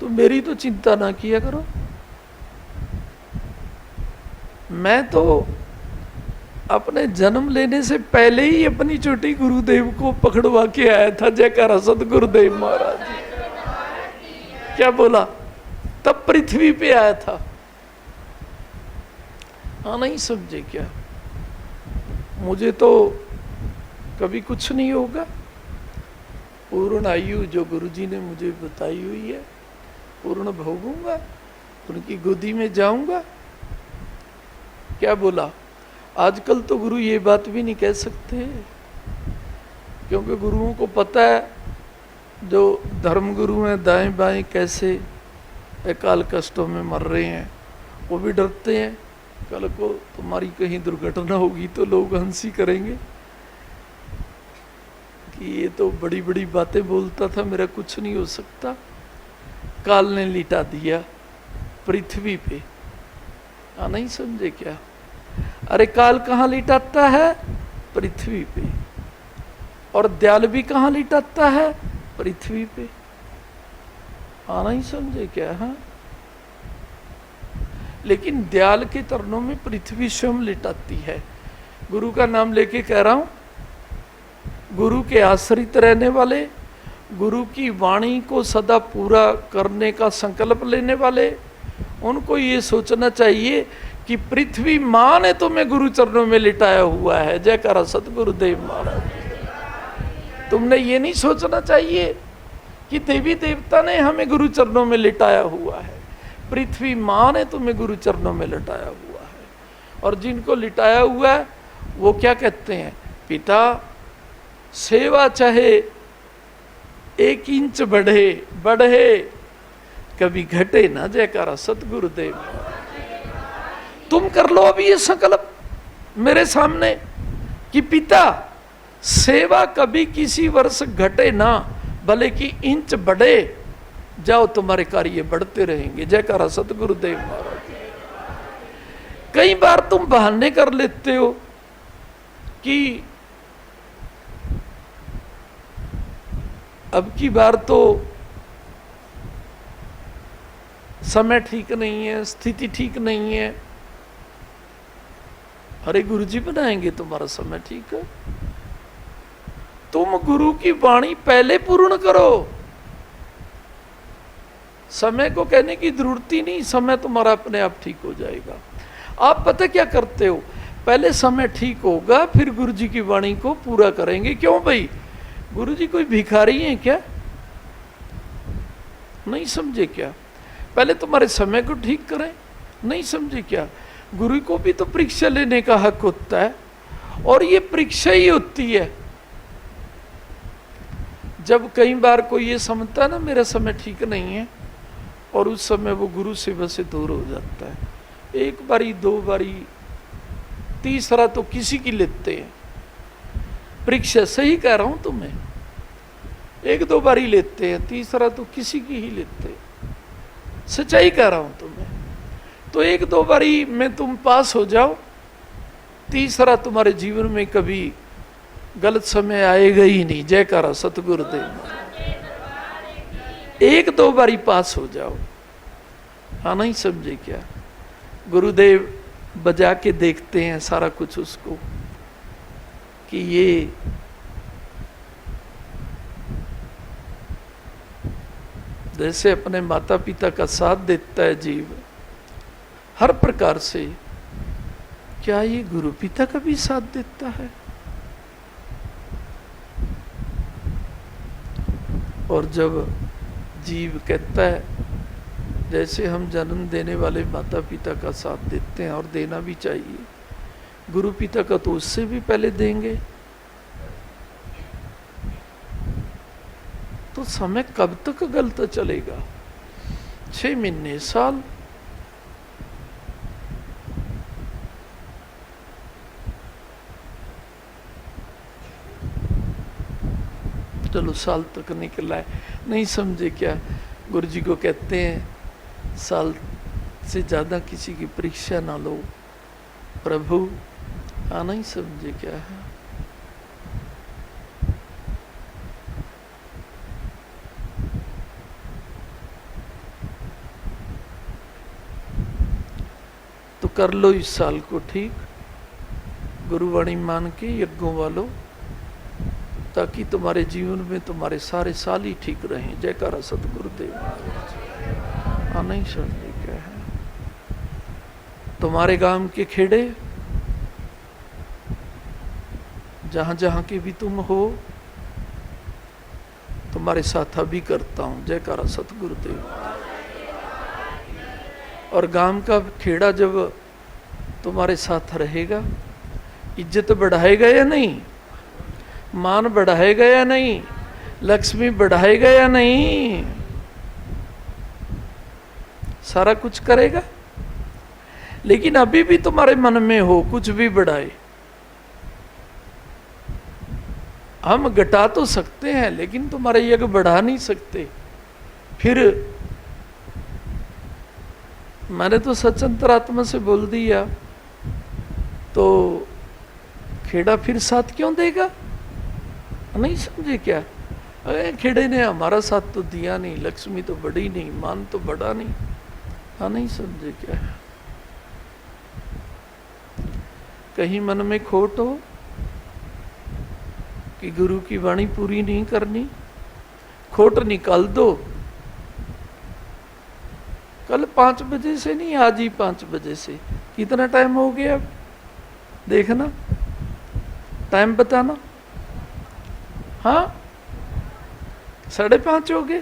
तो मेरी तो चिंता ना किया करो। मैं तो अपने जन्म लेने से पहले ही अपनी चोटी गुरुदेव को पकड़वा के आया था। जयकारा सतगुरुदेव महाराज जी। क्या बोला? तब पृथ्वी पे आया था। हाँ नहीं समझे क्या? मुझे तो कभी कुछ नहीं होगा। पूर्ण आयु जो गुरुजी ने मुझे बताई हुई है पूर्ण भोगूंगा, उनकी गोदी में जाऊंगा। क्या बोला? आजकल तो गुरु ये बात भी नहीं कह सकते, क्योंकि गुरुओं को पता है जो धर्म गुरु हैं दाएं बाएं कैसे अकाल कष्टों में मर रहे हैं। वो भी डरते हैं कल को तुम्हारी कहीं दुर्घटना होगी तो लोग हंसी करेंगे कि ये तो बड़ी बड़ी बातें बोलता था, मेरा कुछ नहीं हो सकता। काल ने लिटा दिया पृथ्वी पे। हाँ नहीं समझे क्या? अरे काल कहाँ लिटाता है? पृथ्वी पे। और दयाल भी कहाँ लिटाता है? पृथ्वी पे। हाँ नहीं समझे क्या? हाँ, लेकिन दयाल के चरणों में पृथ्वी स्वयं लिटाती है। गुरु का नाम लेके कह रहा हूं, गुरु के आश्रित रहने वाले, गुरु की वाणी को सदा पूरा करने का संकल्प लेने वाले, उनको ये सोचना चाहिए कि पृथ्वी मां ने तुम्हें गुरु चरणों में लिटाया हुआ है। जयकारा सतगुरुदेव महाराज। तुमने ये नहीं सोचना चाहिए कि देवी देवता ने हमें गुरु चरणों में लिटाया हुआ है। पृथ्वी मां ने तुम्हें गुरु चरणों में लिटाया हुआ है। और जिनको लिटाया हुआ है वो क्या कहते हैं? पिता सेवा चाहे 1 इंच बढ़े कभी घटे ना। जयकारा सतगुरुदेव। तुम कर लो अभी ये संकल्प मेरे सामने कि पिता सेवा कभी किसी वर्ष घटे ना, भले कि इंच बढ़े, जाओ तुम्हारे कार्य बढ़ते रहेंगे। जयकारा सतगुरुदेव महाराज। कई बार तुम बहाने कर लेते हो कि अब की बार तो समय ठीक नहीं है, स्थिति ठीक नहीं है। अरे गुरुजी बनाएंगे तुम्हारा समय ठीक है। तुम गुरु की वाणी पहले पूर्ण करो। समय को कहने की जरूरत ही नहीं, समय तुम्हारा अपने आप ठीक हो जाएगा। आप पता क्या करते हो? पहले समय ठीक होगा फिर गुरुजी की वाणी को पूरा करेंगे। क्यों भाई? गुरुजी कोई भिखारी हैं क्या? नहीं समझे क्या? पहले तुम्हारे समय को ठीक करें। नहीं समझे क्या? गुरु को भी तो परीक्षा लेने का हक होता है, और ये परीक्षा ही होती है। जब कई बार कोई ये समझता है ना मेरा समय ठीक नहीं है, और उस समय वो गुरु सेवा से दूर हो जाता है। 1 बारी 2 बारी, तीसरा तो किसी की लेते हैं परीक्षा। सही कह रहा हूं तुम्हें, 1-2 बारी लेते हैं, तीसरा तो किसी की ही लेते हैं। सच्चाई कह रहा हूं तुम्हें। तो 1-2 बारी में तुम पास हो जाओ, तीसरा तुम्हारे जीवन में कभी गलत समय आएगा ही नहीं। जयकारा सतगुरुदेव। 1-2 बारी पास हो जाओ। हाँ नहीं समझे क्या? गुरुदेव बजा के देखते हैं सारा कुछ उसको कि ये जैसे अपने माता पिता का साथ देता है जीव हर प्रकार से, क्या ये गुरु पिता का भी साथ देता है? और जब जीव कहता है, जैसे हम जन्म देने वाले माता पिता का साथ देते हैं और देना भी चाहिए, गुरु पिता का तो उससे भी पहले देंगे, तो समय कब तक गलत चलेगा? 6 महीने, साल? चलो साल तक निकला है, नहीं समझे क्या? गुरु जी को कहते हैं साल से ज्यादा किसी की परीक्षा ना लो प्रभु, आना ही समझे क्या है? तो कर लो इस साल को ठीक, गुरुवाणी मान के यज्ञों वालों, ताकि तुम्हारे जीवन में तुम्हारे सारे साल ही ठीक रहें। जयकारा सतगुरुदेव। नहीं समझे क्या है? तुम्हारे गांव के खेड़े, जहां जहां के भी तुम हो, तुम्हारे साथ अभी करता हूं। जयकारा सतगुरुदेव। और गांव का खेड़ा जब तुम्हारे साथ रहेगा, इज्जत बढ़ाएगा या नहीं? मान बढ़ाएगा या नहीं? लक्ष्मी बढ़ाएगा या नहीं? सारा कुछ करेगा। लेकिन अभी भी तुम्हारे मन में हो कुछ भी बढ़ाए, हम घटा तो सकते हैं लेकिन तुम्हारे यज्ञ बढ़ा नहीं सकते। फिर मैंने तो सचंतरात्मा से बोल दिया, तो खेड़ा फिर साथ क्यों देगा? नहीं समझे क्या? अरे खेड़े ने हमारा साथ तो दिया नहीं, लक्ष्मी तो बढ़ी नहीं, मान तो बढ़ा नहीं। हाँ, नहीं समझे क्या? कहीं मन में खोट हो कि गुरु की वाणी पूरी नहीं करनी, खोट निकाल दो। कल 5 बजे से नहीं, आज ही 5 बजे से। कितना टाइम हो गया अब? देखना, टाइम बताना। हाँ, 5:30 हो गए,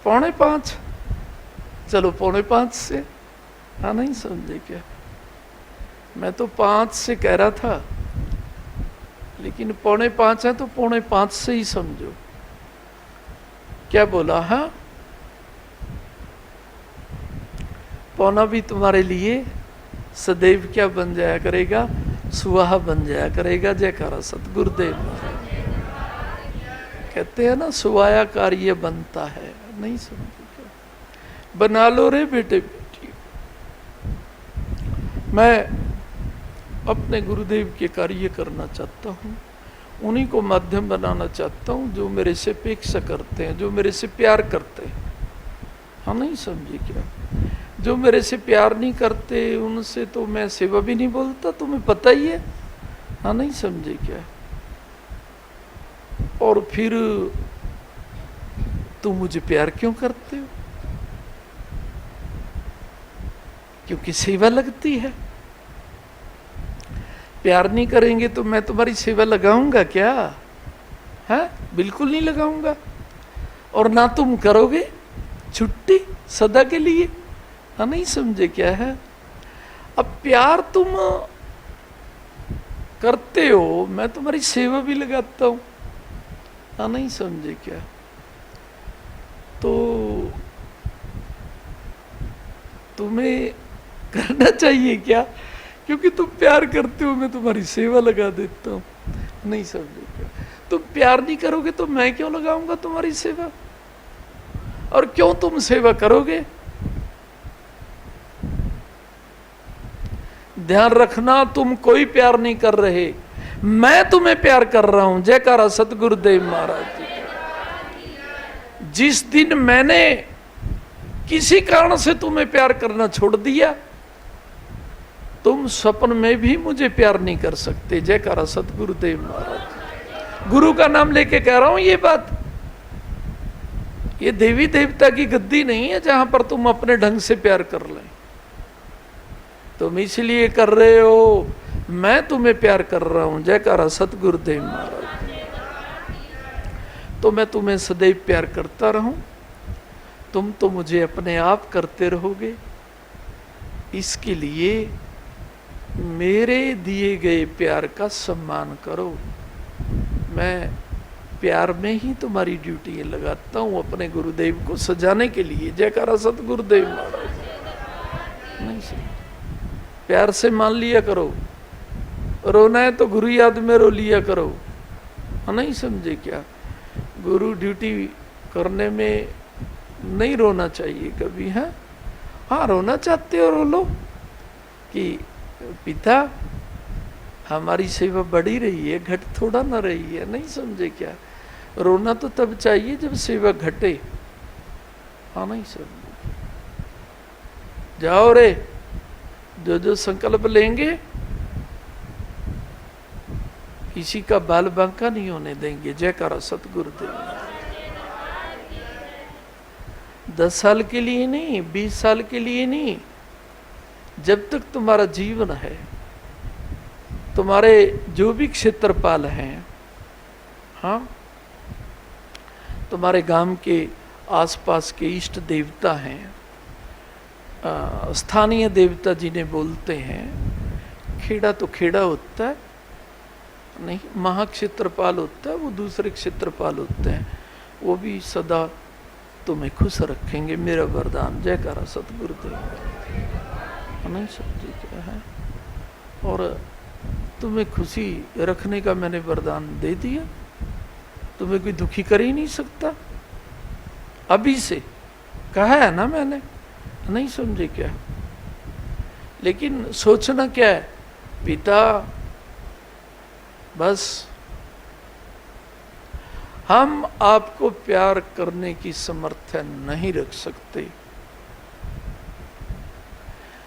4:45। चलो 4:45 से। हाँ, नहीं समझे क्या? मैं तो 5 से कह रहा था, लेकिन 4:45 है तो 4:45 से ही समझो। क्या बोला? हाँ, पौना भी तुम्हारे लिए सदैव क्या बन जाया करेगा? सुहा बन जाया करेगा। जयकारा सतगुरुदेव। कहते हैं ना, सुवाया कार्य बनता है। नहीं समझे क्या? बना लो रे बेटे बेटी। मैं अपने गुरुदेव के कार्य करना चाहता हूँ, उन्हीं को माध्यम बनाना चाहता हूँ जो मेरे से अपेक्षा करते हैं, जो मेरे से प्यार करते हैं। हाँ, नहीं समझे क्या? जो मेरे से प्यार नहीं करते उनसे तो मैं सेवा भी नहीं बोलता, तुम्हें पता ही है। हाँ, नहीं समझे क्या? और फिर तुम मुझे प्यार क्यों करते हो? क्योंकि सेवा लगती है। प्यार नहीं करेंगे तो मैं तुम्हारी सेवा लगाऊंगा क्या? है? बिल्कुल नहीं लगाऊंगा। और ना तुम करोगे, छुट्टी सदा के लिए। हाँ, नहीं समझे क्या है? अब प्यार तुम करते हो, मैं तुम्हारी सेवा भी लगाता हूं। हाँ, नहीं समझे क्या? तो तुम्हें करना चाहिए क्या? क्योंकि तुम प्यार करते हो, मैं तुम्हारी सेवा लगा देता हूं। नहीं समझे क्या? तुम प्यार नहीं करोगे तो मैं क्यों लगाऊंगा तुम्हारी सेवा? और क्यों तुम सेवा करोगे? ध्यान रखना, तुम कोई प्यार नहीं कर रहे, मैं तुम्हें प्यार कर रहा हूं। जयकारा सतगुरुदेव महाराज जी। जिस दिन मैंने किसी कारण से तुम्हें प्यार करना छोड़ दिया, तुम स्वप्न में भी मुझे प्यार नहीं कर सकते। जयकारा सतगुरुदेव महाराज। गुरु का नाम लेके कह रहा हूं ये बात। ये देवी देवता की गद्दी नहीं है जहां पर तुम अपने ढंग से प्यार कर लें। तो तुम इसलिए कर रहे हो, मैं तुम्हें प्यार कर रहा हूं। जयकारा सतगुरुदेव महाराज। तो मैं तुम्हें सदैव प्यार करता रहूं, तुम तो मुझे अपने आप करते रहोगे। इसके लिए मेरे दिए गए प्यार का सम्मान करो। मैं प्यार में ही तुम्हारी ड्यूटी लगाता हूं अपने गुरुदेव को सजाने के लिए। जयकारा सतगुरुदेव महाराज। नहीं सर, प्यार से मान लिया करो। रोना है तो गुरु याद में रो लिया करो। नहीं समझे क्या? गुरु ड्यूटी करने में नहीं रोना चाहिए कभी। है हाँ, रोना चाहते हो रो लो कि पिता हमारी सेवा बढ़ी रही है, घट थोड़ा ना रही है। नहीं समझे क्या? रोना तो तब चाहिए जब सेवा घटे। हाँ नहीं समझे? जाओ रे, जो जो संकल्प लेंगे किसी का बाल बांका नहीं होने देंगे। जयकारा सतगुरुदेव। 10 साल के लिए नहीं, 20 साल के लिए नहीं, जब तक तुम्हारा जीवन है, तुम्हारे जो भी क्षेत्रपाल हैं, हाँ, तुम्हारे गांव के आसपास के इष्ट देवता हैं, स्थानीय देवता जिन्हें बोलते हैं, खेड़ा तो खेड़ा होता है नहीं, महाक्षेत्रपाल होता है, वो दूसरे क्षेत्रपाल होते हैं, वो भी सदा तुम्हें खुश रखेंगे। मेरा वरदान। जयकारा सतगुरुदेव। नहीं समझे क्या है? और तुम्हें खुशी रखने का मैंने वरदान दे दिया। तुम्हें कोई दुखी कर ही नहीं सकता। अभी से कहा है ना मैंने। नहीं समझे क्या? लेकिन सोचना क्या है, पिता बस हम आपको प्यार करने की समर्थ नहीं रख सकते,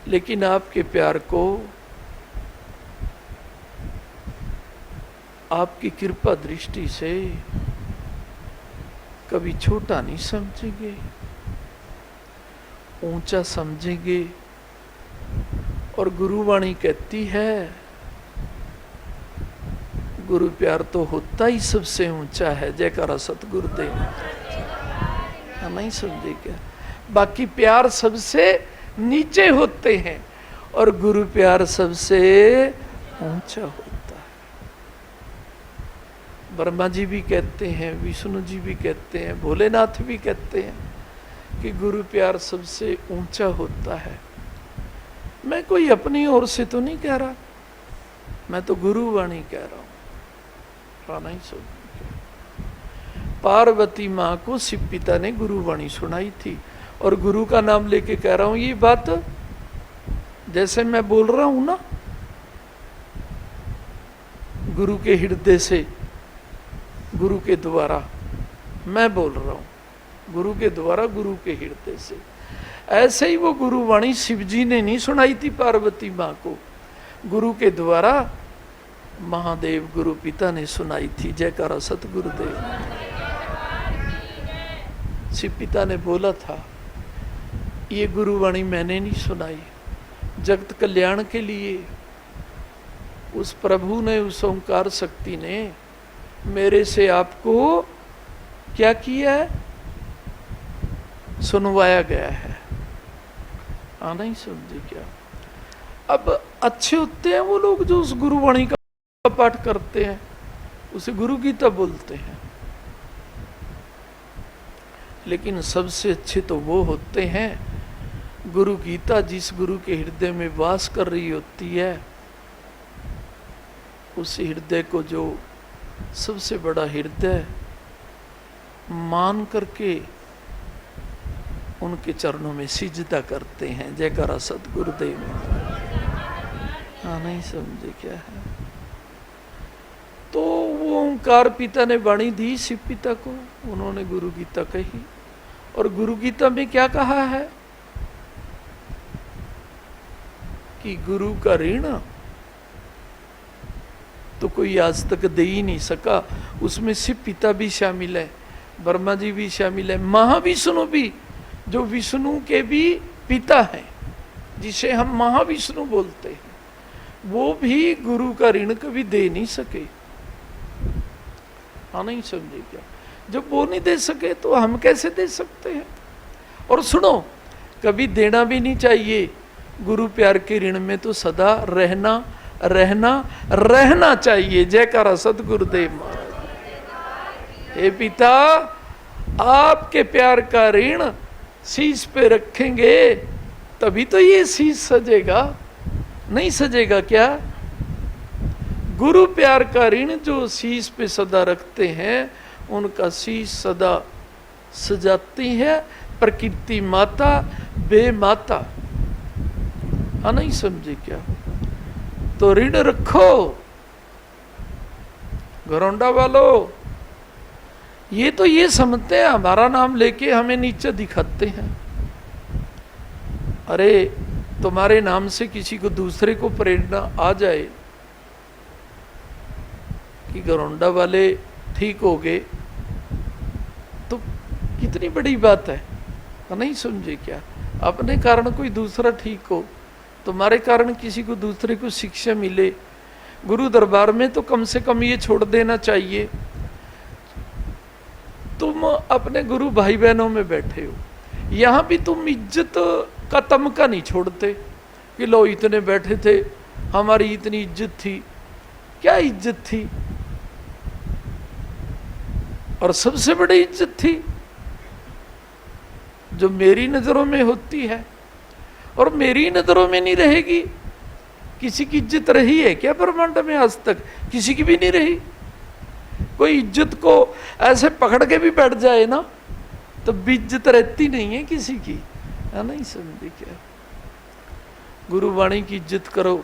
लेकिन आपके प्यार को आपकी कृपा दृष्टि से कभी छोटा नहीं समझेंगे, ऊंचा समझेंगे। और गुरुवाणी कहती है, गुरु प्यार तो होता ही सबसे ऊंचा है। जयकारा सतगुरुदेव। नहीं समझे क्या? बाकी प्यार सबसे नीचे होते हैं और गुरु प्यार सबसे ऊंचा होता है। ब्रह्मा जी भी कहते हैं, विष्णु जी भी कहते हैं, भोलेनाथ भी कहते हैं कि गुरु प्यार सबसे ऊंचा होता है। मैं कोई अपनी ओर से तो नहीं कह रहा, मैं तो गुरुवाणी कह रहा हूं। नहीं सुन, पार्वती माँ को शिव पिता ने गुरुवाणी सुनाई थी और गुरु का नाम लेके कह रहा हूं। ये बात जैसे मैं बोल रहा हूं ना, गुरु के हृदय से, गुरु के द्वारा मैं बोल रहा हूं, गुरु के द्वारा, गुरु के हृदय से। ऐसे ही वो गुरुवाणी शिव जी ने नहीं सुनाई थी पार्वती माँ को, गुरु के द्वारा महादेव गुरु पिता ने सुनाई थी। जयकारा सतगुरुदेव। शिव पिता ने बोला था, ये गुरुवाणी मैंने नहीं सुनाई, जगत कल्याण के लिए उस प्रभु ने, उस ओंकार शक्ति ने मेरे से आपको क्या किया है? सुनवाया गया है। नहीं समझे क्या? अब अच्छे होते हैं वो लोग जो उस गुरुवाणी का पाठ करते हैं, उसे गुरु गीता बोलते हैं। लेकिन सबसे अच्छे तो वो होते हैं, गुरु गीता जिस गुरु के हृदय में वास कर रही होती है, उस हृदय को जो सबसे बड़ा हृदय मान करके उनके चरणों में सिजदा करते हैं। जयकारा सतगुरुदेव। हाँ नहीं समझे क्या है? तो वो ओंकार पिता ने वाणी दी शिव पिता को, उन्होंने गुरु गीता कही। और गुरु गीता में क्या कहा है कि गुरु का ऋण तो कोई आज तक दे ही नहीं सका। उसमें शिव पिता भी शामिल है, ब्रह्मा जी भी शामिल है, महाविष्णु भी, जो विष्णु के भी पिता हैं, जिसे हम महाविष्णु बोलते हैं, वो भी गुरु का ऋण कभी दे नहीं सके। हाँ, नहीं समझे क्या? जब वो नहीं दे सके तो हम कैसे दे सकते हैं? और सुनो, कभी देना भी नहीं चाहिए। गुरु प्यार के ऋण में तो सदा रहना रहना रहना चाहिए। जयकारा सतगुरुदेव महाराज। हे पिता, आपके प्यार का ऋण शीश पे रखेंगे तभी तो ये शीश सजेगा, नहीं सजेगा क्या? गुरु प्यार का ऋण जो शीश पे सदा रखते हैं, उनका शीश सदा सजाती है प्रकृति माता बेमाता। हाँ, नहीं समझे क्या? तो ऋण रखो। घरौंडा वालों, ये तो ये समझते हैं हमारा नाम लेके हमें नीचे दिखाते हैं। अरे, तुम्हारे नाम से किसी को दूसरे को प्रेरणा आ जाए कि घरौंडा वाले ठीक हो गए, तो कितनी बड़ी बात है। नहीं समझे क्या? अपने कारण कोई दूसरा ठीक हो, तुम्हारे कारण किसी को दूसरे को शिक्षा मिले, गुरु दरबार में तो कम से कम ये छोड़ देना चाहिए, तुम अपने गुरु भाई बहनों में बैठे हो, यहां भी तुम इज्जत का तमका नहीं छोड़ते कि लो इतने बैठे थे, हमारी इतनी इज्जत थी। क्या इज्जत थी? और सबसे बड़ी इज्जत थी जो मेरी नजरों में होती है और मेरी नजरों में नहीं रहेगी। किसी की इज्जत रही है क्या ब्रह्मांड में आज तक? किसी की भी नहीं रही। कोई इज्जत को ऐसे पकड़ के भी बैठ जाए ना तो भी इज्जत रहती नहीं है किसी की। है, नहीं समझे क्या? गुरुवाणी की इज्जत करो।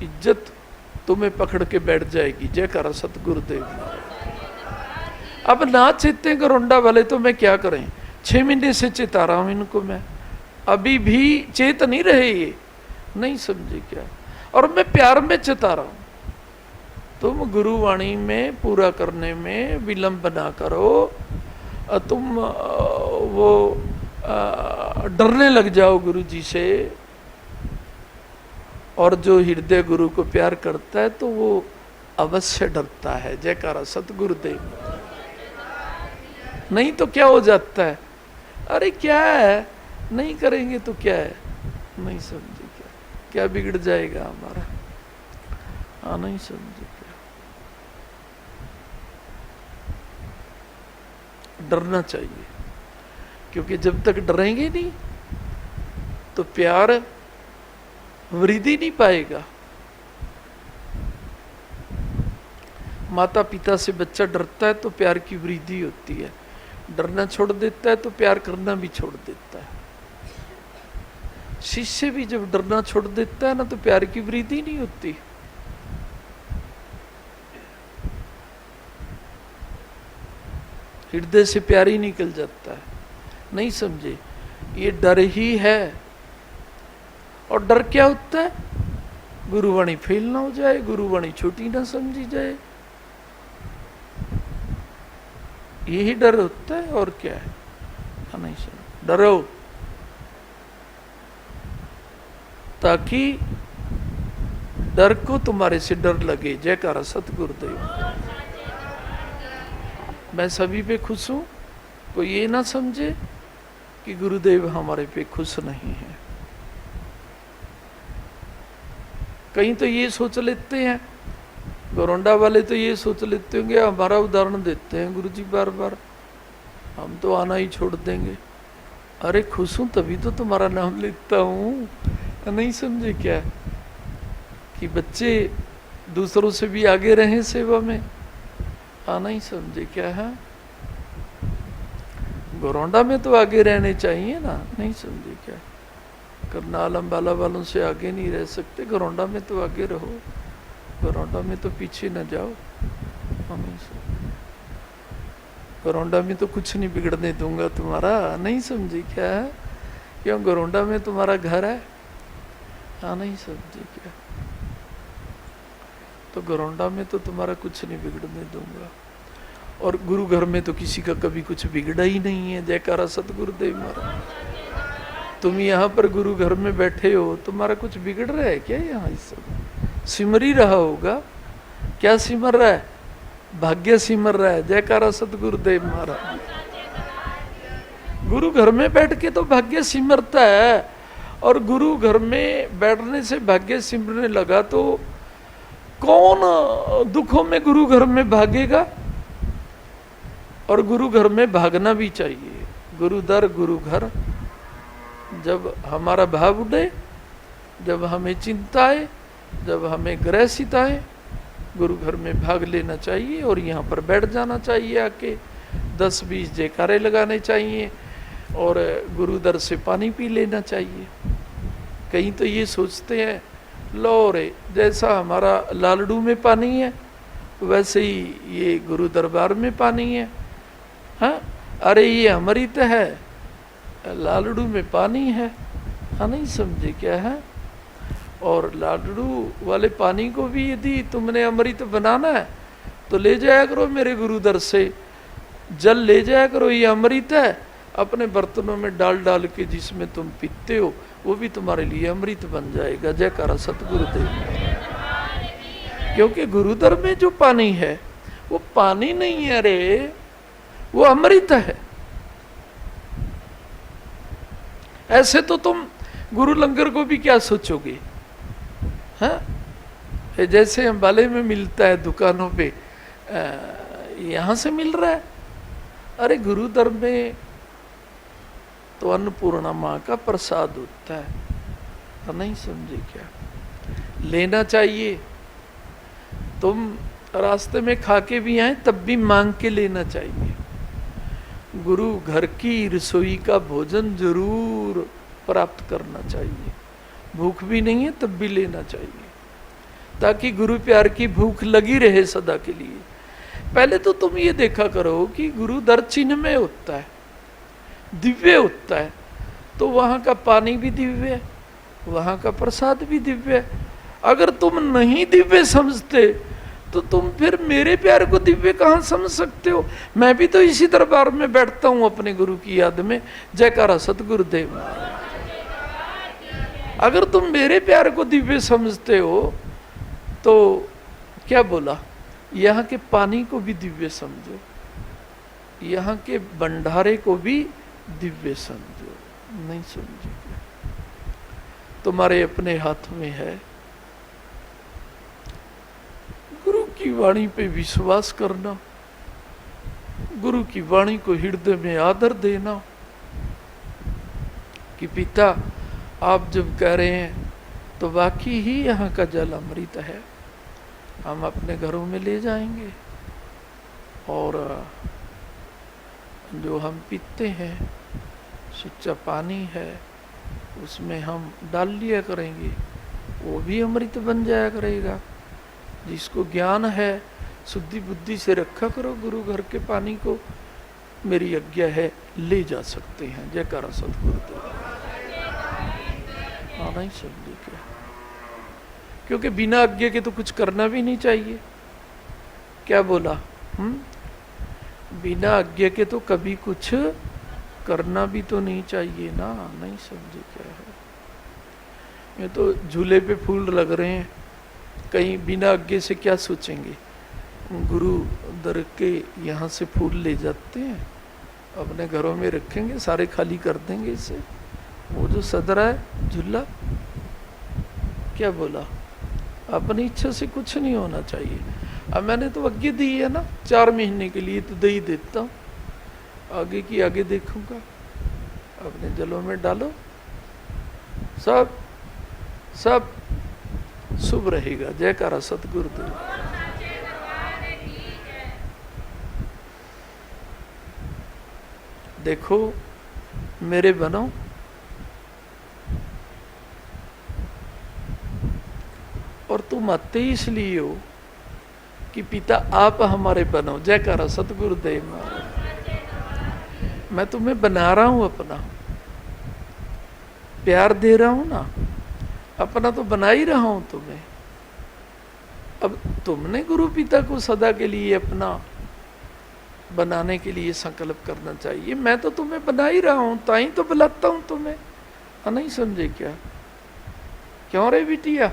इज्जत तुम्हें पकड़ के बैठ जाएगी। जयकारा सतगुरुदेव। अब ना चेते घरौंडा वाले तो मैं क्या करें? 6 महीने से चेता रहा हूं इनको मैं, अभी भी चेत नहीं रहे ये। नहीं समझे क्या? और मैं प्यार में चेता रहा हूं। तुम गुरुवाणी में पूरा करने में विलंब ना करो। तुम वो डरने लग जाओ गुरु जी से। और जो हृदय गुरु को प्यार करता है तो वो अवश्य डरता है। जयकारा सतगुरुदेव। नहीं तो क्या हो जाता है? अरे क्या है, नहीं करेंगे तो क्या है? नहीं समझे क्या? क्या बिगड़ जाएगा हमारा? हाँ, नहीं समझे क्या? डरना चाहिए, क्योंकि जब तक डरेंगे नहीं तो प्यार वृद्धि नहीं पाएगा। माता पिता से बच्चा डरता है तो प्यार की वृद्धि होती है, डरना छोड़ देता है तो प्यार करना भी छोड़ देता है। शिष्य भी जब डरना छोड़ देता है ना तो प्यार की वृद्धि नहीं होती। हृदय से प्यार ही निकल जाता है। नहीं समझे? ये डर ही है। और डर क्या होता है? गुरुवाणी फेल ना हो जाए, गुरुवाणी छोटी ना समझी जाए, यही डर होता है। और क्या है? नहीं समझ। डरो ताकि डर को तुम्हारे से डर लगे। जयकारा सतगुरुदेव। मैं सभी पे खुश हूं। कोई ये ना समझे कि गुरुदेव हमारे पे खुश नहीं है। कहीं तो ये सोच लेते हैं, घरौंडा वाले तो ये सोच लेते होंगे, हमारा उदाहरण देते हैं गुरुजी बार बार, हम तो आना ही छोड़ देंगे। अरे खुश हूं तभी तो तुम्हारा नाम लेता हूं। नहीं समझे क्या? कि बच्चे दूसरों से भी आगे रहें सेवा में। नहीं समझे क्या है? घरौंडा में तो आगे रहने चाहिए ना। नहीं समझे क्या? करनाल अंबाला वालों से आगे नहीं रह सकते, घरौंडा में तो आगे रहो। घरौंडा में तो पीछे न जाओ। घरौंडा में तो कुछ नहीं बिगड़ने दूंगा तुम्हारा। नहीं समझे क्या है? क्यों? घरौंडा में तुम्हारा घर है। हाँ, नहीं समझे क्या? तो घरौंडा में तो तुम्हारा कुछ नहीं बिगड़ने दूंगा। और गुरु घर में तो किसी का कभी कुछ बिगड़ा ही नहीं है। जयकारा सतगुरुदेव महाराज। तुम यहाँ पर गुरु घर में बैठे हो, तुम्हारा कुछ बिगड़ रहा है क्या? यहाँ इस समय सिमर ही रहा होगा। क्या सिमर रहा है? भाग्य सिमर रहा है। जयकारा सतगुरुदेव महाराज। गुरु घर में बैठ के तो भाग्य सिमरता है, और गुरु घर में बैठने से भाग्य सिमरने लगा तो कौन दुखों में गुरु घर में भागेगा? और गुरु घर में भागना भी चाहिए। गुरु दर गुरु घर, जब हमारा भाव उठे, जब हमें चिंता आए, जब हमें ग्रसित आए, गुरु घर में भाग लेना चाहिए और यहाँ पर बैठ जाना चाहिए। आके 10-20 जयकारे लगाने चाहिए और गुरु दर से पानी पी लेना चाहिए। कहीं तो ये सोचते हैं लो रे, जैसा हमारा लालड़ू में पानी है वैसे ही ये गुरु दरबार में पानी है। हाँ, अरे ये अमृत है, लालड़ू में पानी है। हाँ, नहीं समझे क्या है? और लाडड़ू वाले पानी को भी यदि तुमने अमृत बनाना है तो ले जाया करो मेरे गुरु दर से, जल ले जाया करो, ये अमृत है। अपने बर्तनों में डाल डाल के जिसमें तुम पीते हो वो भी तुम्हारे लिए अमृत बन जाएगा। जयकारा सतगुरुदेव। क्योंकि गुरुदर में जो पानी है वो पानी नहीं है रे, वो अमृत है। ऐसे तो तुम गुरु लंगर को भी क्या सोचोगे? हाँ, जैसे अंबाले में मिलता है दुकानों पे, यहां से मिल रहा है। अरे गुरु दर में तो अन्नपूर्णा माँ का प्रसाद होता है। तो नहीं समझे क्या? लेना चाहिए। तुम रास्ते में खा के भी आए तब भी मांग के लेना चाहिए। गुरु घर की रसोई का भोजन जरूर प्राप्त करना चाहिए। भूख भी नहीं है तब भी लेना चाहिए, ताकि गुरु प्यार की भूख लगी रहे सदा के लिए। पहले तो तुम ये देखा करो कि गुरु दर चिन्ह में होता है, दिव्य होता है, तो वहां का पानी भी दिव्य है, वहां का प्रसाद भी दिव्य है। अगर तुम नहीं दिव्य समझते तो तुम फिर मेरे प्यार को दिव्य कहां समझ सकते हो? मैं भी तो इसी दरबार में बैठता हूं अपने गुरु की याद में। जयकारा सतगुरुदेव। अगर तुम मेरे प्यार को दिव्य समझते हो तो क्या बोला, यहाँ के पानी को भी दिव्य समझो, यहाँ के भंडारे को भी दिव्य समझो। नहीं समझो? तुम्हारे अपने हाथ में है। गुरु की वाणी पे विश्वास करना, गुरु की वाणी को हृदय में आदर देना कि पिता आप जब कह रहे हैं तो वाकई ही यहाँ का जल अमृत है, हम अपने घरों में ले जाएंगे और जो हम पीते हैं सच्चा पानी है उसमें हम डाल लिया करेंगे, वो भी अमृत बन जाया करेगा। जिसको ज्ञान है शुद्धि बुद्धि से रखा करो गुरु घर के पानी को, मेरी आज्ञा है ले जा सकते हैं। जयकारा सतगुरुदेव। नहीं समझे क्या? क्योंकि बिना आज्ञा के तो कुछ करना भी नहीं चाहिए। क्या बोला? बिना आज्ञा के तो कभी कुछ करना भी तो नहीं चाहिए ना। नहीं समझे क्या है? ये तो झूले पे फूल लग रहे हैं, कहीं बिना आज्ञा से क्या सोचेंगे? गुरु दर के यहाँ से फूल ले जाते हैं, अपने घरों में रखेंगे, सारे खाली कर देंगे इसे। वो जो सदरा है झूला, क्या बोला? अपनी इच्छा से कुछ नहीं होना चाहिए। अब मैंने तो आज्ञा दी है ना 4 महीने के लिए, तो दे ही देता हूँ। आगे की आगे देखूंगा। अपने जलों में डालो, सब सब शुभ रहेगा। जयकारा सतगुरुदेव। देखो मेरे बनो, और तुम आते ही इसलिए हो कि पिता आप हमारे बनो। जयकारा सतगुरुदेव महाराज। मैं तुम्हें बना रहा हूं, अपना प्यार दे रहा हूं ना, अपना तो बना ही रहा हूं तुम्हें। अब तुमने गुरु पिता को सदा के लिए अपना बनाने के लिए संकल्प करना चाहिए। मैं तो तुम्हें बना ही रहा हूं, ताई तो बुलाता हूं तुम्हें। नहीं समझे क्या? क्यों रे बिटिया,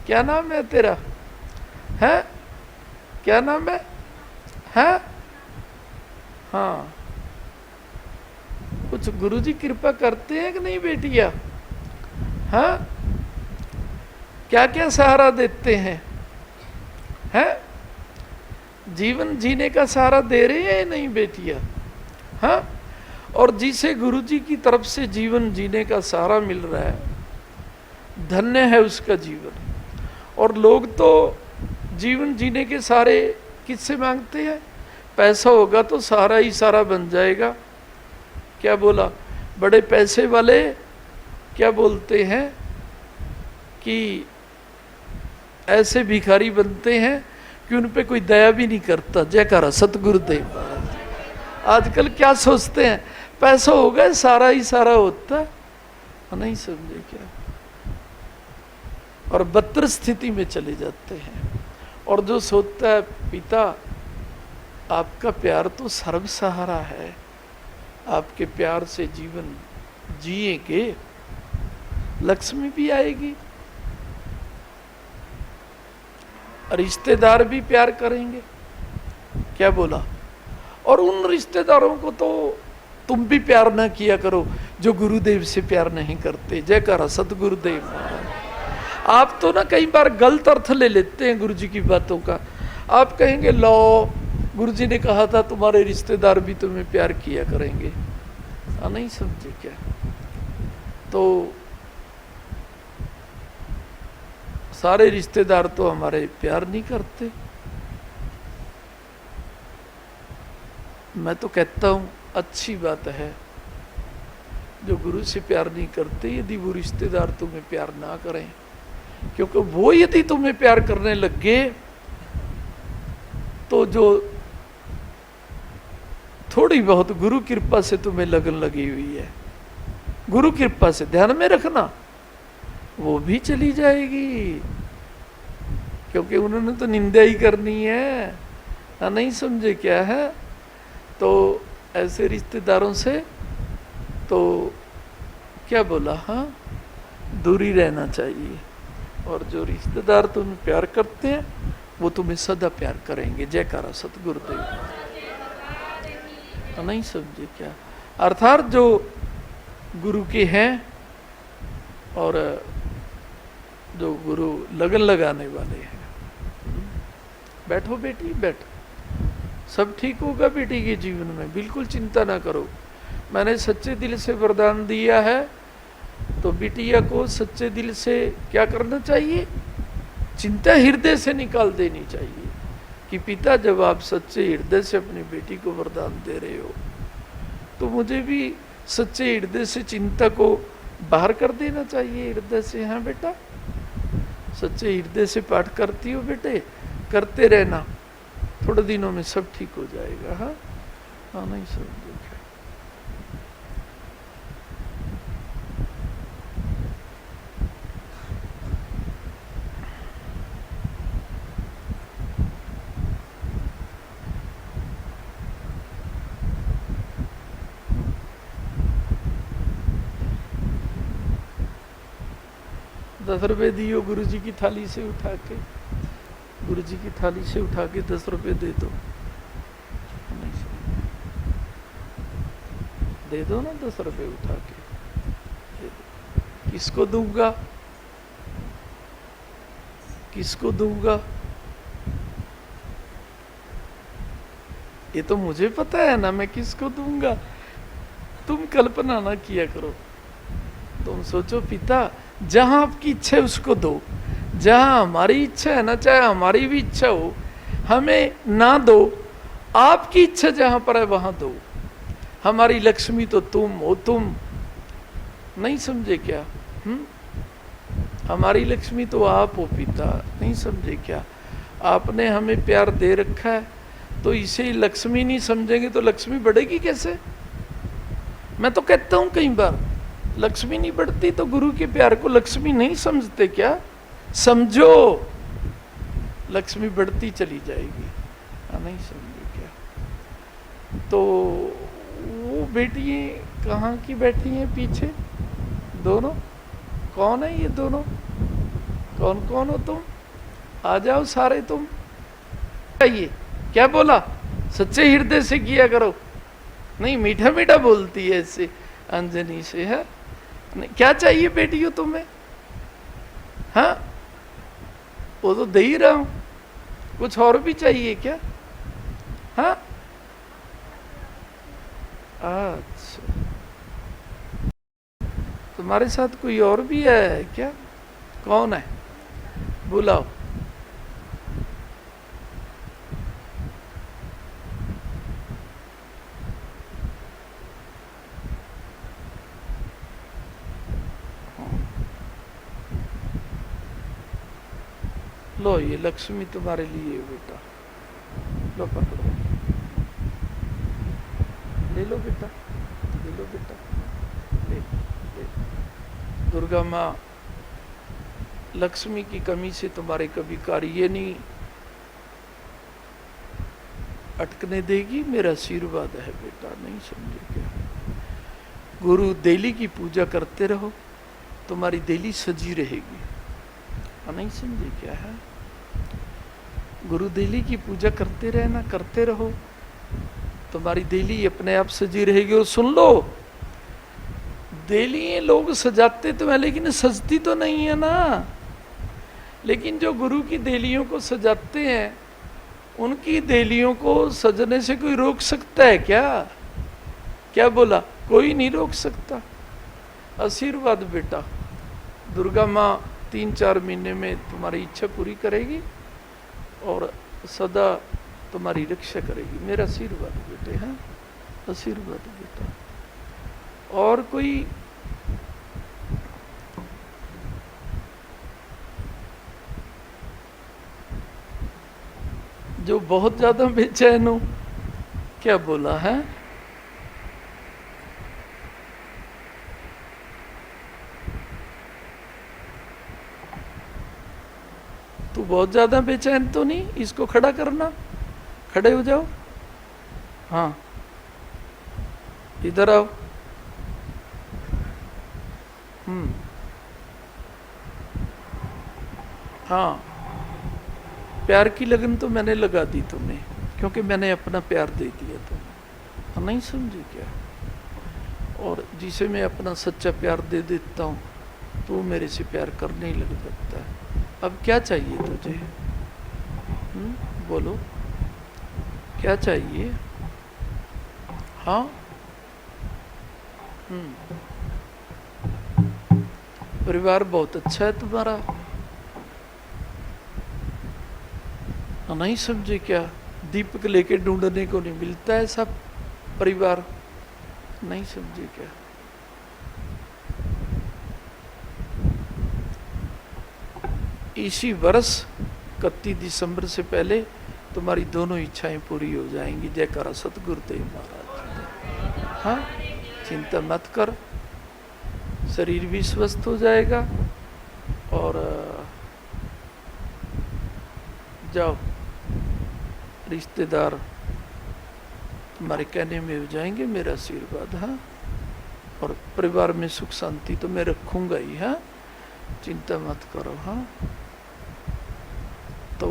क्या नाम है तेरा? है क्या नाम है? हाँ, कुछ गुरुजी कृपा करते हैं कि नहीं बेटिया? हाँ, क्या क्या सहारा देते हैं? जीवन जीने का सहारा दे रहे हैं नहीं बेटिया? हाँ, और जिसे गुरुजी की तरफ से जीवन जीने का सहारा मिल रहा है, धन्य है उसका जीवन। और लोग तो जीवन जीने के सहारे किससे मांगते हैं? पैसा होगा तो सारा ही सारा बन जाएगा। क्या बोला? बड़े पैसे वाले क्या बोलते हैं कि ऐसे भिखारी बनते हैं कि उन पे कोई दया भी नहीं करता। जयकारा सतगुरुदेव महाराज। आजकल क्या सोचते हैं? पैसा होगा सारा ही सारा होता है। नहीं समझे क्या? और बदतर स्थिति में चले जाते हैं। और जो सोचता है पिता आपका प्यार तो सर्व सहारा है, आपके प्यार से जीवन जिएंगे, लक्ष्मी भी आएगी, रिश्तेदार भी प्यार करेंगे। क्या बोला? और उन रिश्तेदारों को तो तुम भी प्यार ना किया करो जो गुरुदेव से प्यार नहीं करते। जयकारा सतगुरुदेव महाराज। आप तो ना कई बार गलत अर्थ ले लेते हैं गुरुजी की बातों का। आप कहेंगे लो गुरुजी ने कहा था तुम्हारे रिश्तेदार भी तुम्हें प्यार किया करेंगे। नहीं समझे क्या? तो सारे रिश्तेदार तो हमारे प्यार नहीं करते। मैं तो कहता हूं अच्छी बात है जो गुरु से प्यार नहीं करते, यदि वो रिश्तेदार तुम्हें प्यार ना करें, क्योंकि वो यदि तुम्हें प्यार करने लग गए तो जो थोड़ी बहुत गुरु कृपा से तुम्हें लगन लगी हुई है, गुरु कृपा से ध्यान में रखना, वो भी चली जाएगी। क्योंकि उन्होंने तो निंदा ही करनी है। नहीं समझे क्या है? तो ऐसे रिश्तेदारों से तो क्या बोला? हाँ, दूरी रहना चाहिए। और जो रिश्तेदार तुम्हें प्यार करते हैं वो तुम्हें सदा प्यार करेंगे। जयकारा सतगुरुदेव। नहीं समझे क्या? अर्थात जो गुरु के हैं और जो गुरु लगन लगाने वाले हैं। बैठो बेटी, बैठो, सब ठीक होगा बेटी के जीवन में, बिल्कुल चिंता ना करो। मैंने सच्चे दिल से वरदान दिया है, तो बिटिया को सच्चे दिल से क्या करना चाहिए? चिंता हृदय से निकाल देनी चाहिए कि पिता जब आप सच्चे हृदय से अपनी बेटी को वरदान दे रहे हो तो मुझे भी सच्चे हृदय से चिंता को बाहर कर देना चाहिए हृदय से। हाँ बेटा, सच्चे हृदय से पाठ करती हो बेटे, करते रहना, थोड़े दिनों में सब ठीक हो जाएगा। हाँ हाँ, नहीं समझे क्या? 10 रुपए दियो गुरुजी की थाली से उठा के, गुरुजी की थाली से उठा के 10 रुपए दे दो, दे दो ना 10 रुपए उठा के दे दो। किसको दूंगा, किसको दूंगा ये तो मुझे पता है ना, मैं किसको दूंगा। तुम कल्पना ना किया करो, तुम सोचो पिता जहां आपकी इच्छा है उसको दो, जहां हमारी इच्छा है ना, चाहे हमारी भी इच्छा हो हमें ना दो, आपकी इच्छा जहां पर है वहां दो। हमारी लक्ष्मी तो तुम हो, तुम नहीं समझे क्या? हमारी लक्ष्मी तो आप हो पिता, नहीं समझे क्या? आपने हमें प्यार दे रखा है तो इसे लक्ष्मी नहीं समझेंगे तो लक्ष्मी बढ़ेगी कैसे? मैं तो कहता हूं कई बार लक्ष्मी नहीं बढ़ती तो गुरु के प्यार को लक्ष्मी नहीं समझते क्या? समझो, लक्ष्मी बढ़ती चली जाएगी। नहीं समझे क्या? तो वो बेटी कहाँ की बैठी हैं पीछे, दोनों कौन है ये दोनों? कौन कौन हो तुम? आ जाओ सारे तुम। ये क्या बोला? सच्चे हृदय से किया करो। नहीं, मीठा मीठा बोलती है इससे, अंजनी से है। क्या चाहिए बेटियों तुम्हें? हाँ, वो तो दे ही रहा हूं, कुछ और भी चाहिए क्या? हाँ, अच्छा, तुम्हारे साथ कोई और भी है क्या? कौन है? बुलाओ। लो, ये लक्ष्मी तुम्हारे लिए बेटा, लो पकड़ो, ले लो बेटा, ले लो बेटा, ले, ले। दुर्गा माँ लक्ष्मी की कमी से तुम्हारे कभी कार्य नहीं अटकने देगी, मेरा आशीर्वाद है बेटा। नहीं समझे क्या? गुरु देली की पूजा करते रहो, तुम्हारी देली सजी रहेगी। नहीं समझे क्या है? गुरु देली की पूजा करते रहना, करते रहो, तुम्हारी देली अपने आप सजी रहेगी। और सुन लो, देली लोग सजाते तो है लेकिन सजती तो नहीं है ना। लेकिन जो गुरु की देलियों को सजाते हैं, उनकी देलियों को सजने से कोई रोक सकता है क्या? क्या बोला? कोई नहीं रोक सकता। आशीर्वाद बेटा, दुर्गा माँ 3-4 महीने में तुम्हारी इच्छा पूरी करेगी और सदा तुम्हारी रक्षा करेगी। मेरा आशीर्वाद बेटे, हैं? आशीर्वाद बेटा। और कोई जो बहुत ज्यादा बेचैन हो? क्या बोला है? तू बहुत ज्यादा बेचैन तो नहीं? इसको खड़ा करना, खड़े हो जाओ। हाँ, इधर आओ। हाँ, प्यार की लगन तो मैंने लगा दी तुम्हें, क्योंकि मैंने अपना प्यार दे दिया तुम्हें। नहीं समझे क्या? और जिसे मैं अपना सच्चा प्यार दे देता हूँ, तो मेरे से प्यार करने ही लग जाता है। अब क्या चाहिए तुझे? बोलो, क्या चाहिए? हाँ, परिवार बहुत अच्छा है तुम्हारा। नहीं समझे क्या? दीपक लेके ढूंढने को नहीं मिलता है सब परिवार। नहीं समझे क्या? इसी वर्ष 31 दिसंबर से पहले तुम्हारी दोनों इच्छाएं पूरी हो जाएंगी। जयकारा सतगुरुदेव महाराज। हाँ, चिंता मत कर, शरीर भी स्वस्थ हो जाएगा। और जाओ, रिश्तेदार तुम्हारे कहने में हो जाएंगे। मेरा आशीर्वाद। हाँ, और परिवार में सुख शांति तो मैं रखूंगा ही। हाँ, चिंता मत करो। हाँ, तो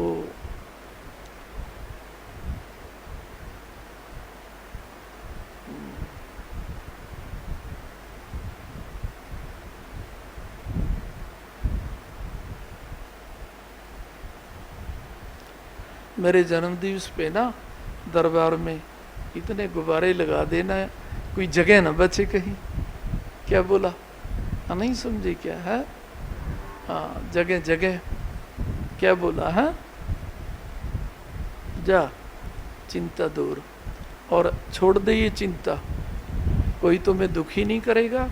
मेरे जन्मदिवस पे ना दरबार में इतने गुब्बारे लगा देना, कोई जगह ना बचे कहीं। क्या बोला? हाँ, नहीं समझे क्या है? हाँ, जगह जगह। क्या बोला? है जा, चिंता दूर। और छोड़ दे ये चिंता, कोई तुम्हें दुखी नहीं करेगा।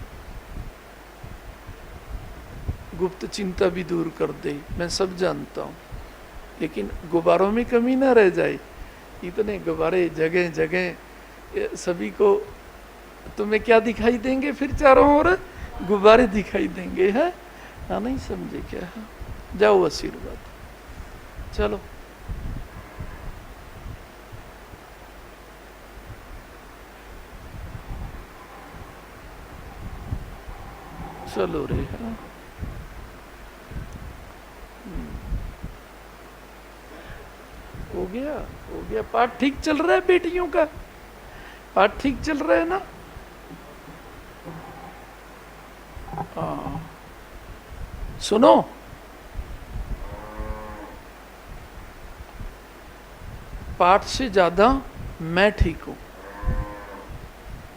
गुप्त चिंता भी दूर कर दे, मैं सब जानता हूँ। लेकिन गुब्बारों में कमी ना रह जाए। इतने गुब्बारे जगह जगह, सभी को तुम्हें क्या दिखाई देंगे? फिर चारों ओर गुब्बारे दिखाई देंगे। है? हाँ, नहीं समझे क्या? है? जाओ, आशीर्वाद। चलो, चलो रे हाँ। हो गया पाठ ठीक चल रहा है बेटियों का, पाठ ठीक चल रहा है ना। हाँ सुनो, पाठ से ज्यादा मैं ठीक हूं।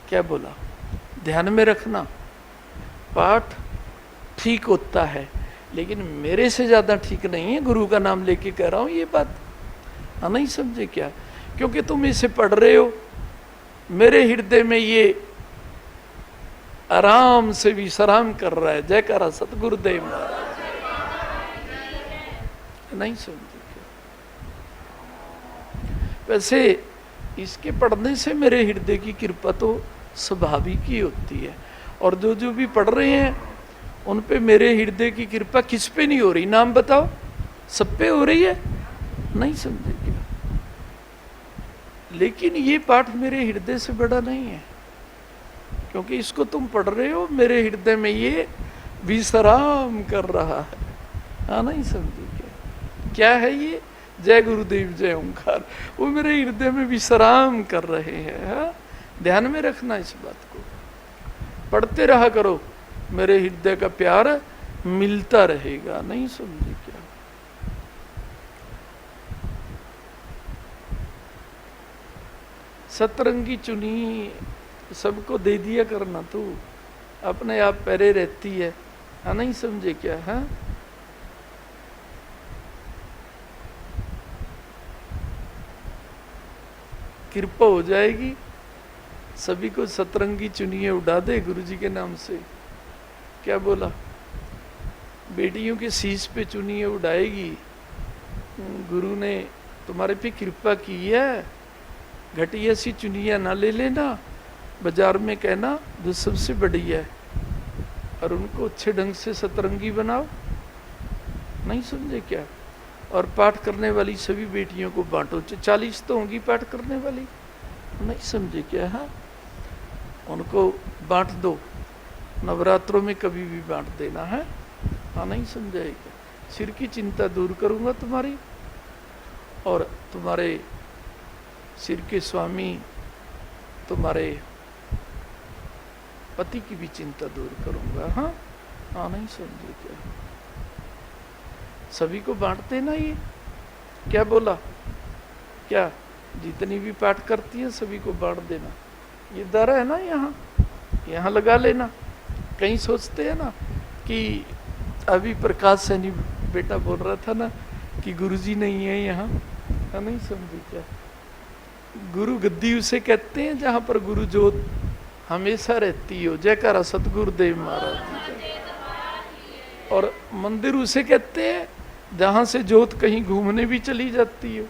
क्या बोला, ध्यान में रखना, पाठ ठीक होता है लेकिन मेरे से ज्यादा ठीक नहीं है। गुरु का नाम लेके कह रहा हूं ये बात, हाँ नहीं समझे क्या? क्योंकि तुम इसे पढ़ रहे हो, मेरे हृदय में ये आराम से विश्राम कर रहा है। जयकारा सतगुरुदेव महाराज। नहीं समझे क्या? वैसे इसके पढ़ने से मेरे हृदय की कृपा तो स्वाभाविक ही होती है, और जो जो भी पढ़ रहे हैं उन पे मेरे हृदय की कृपा किस पे नहीं हो रही? नाम बताओ, सब पे हो रही है। नहीं समझे क्या? लेकिन ये पाठ मेरे हृदय से बड़ा नहीं है, क्योंकि इसको तुम पढ़ रहे हो, मेरे हृदय में ये विश्राम कर रहा है। हाँ नहीं समझे क्या? क्या है ये? जय गुरुदेव जय ओंकार, वो मेरे हृदय में विश्राम कर रहे हैं। हाँ? ध्यान में रखना इस बात को, पढ़ते रहा करो, मेरे हृदय का प्यार मिलता रहेगा। नहीं समझे क्या? सतरंगी चुनी सबको दे दिया करना, तू अपने आप पैरे रहती है। हाँ नहीं समझे क्या? हाँ कृपा हो जाएगी, सभी को सतरंगी चुनिए उड़ा दे गुरुजी के नाम से। क्या बोला? बेटियों के शीश पे चुनिए उड़ाएगी। गुरु ने तुम्हारे पे कृपा की है, घटिया सी चुनिया ना ले लेना, बाजार में कहना जो सबसे बढ़िया है, और उनको अच्छे ढंग से सतरंगी बनाओ। नहीं समझे क्या? और पाठ करने वाली सभी बेटियों को बांटो। 40 तो होंगी पाठ करने वाली। नहीं समझे क्या? हाँ उनको बांट दो, नवरात्रों में कभी भी बांट देना है। हाँ नहीं समझाएगा? सिर की चिंता दूर करूंगा तुम्हारी, और तुम्हारे सिर के स्वामी तुम्हारे पति की भी चिंता दूर करूंगा। हाँ हाँ नहीं समझे क्या? सभी को बांट देना ये। क्या बोला? क्या जितनी भी पाठ करती है सभी को बांट देना। ये दर है ना, यहाँ लगा लेना। कहीं सोचते हैं ना कि अभी प्रकाश सैनी बेटा बोल रहा था ना कि गुरुजी नहीं है यहाँ। नहीं समझे क्या? गुरु गद्दी उसे कहते हैं जहाँ पर गुरु जोत हमेशा रहती हो। जयकारा सतगुरुदेव महाराज जी का। और मंदिर उसे कहते हैं जहाँ से जोत कहीं घूमने भी चली जाती हो।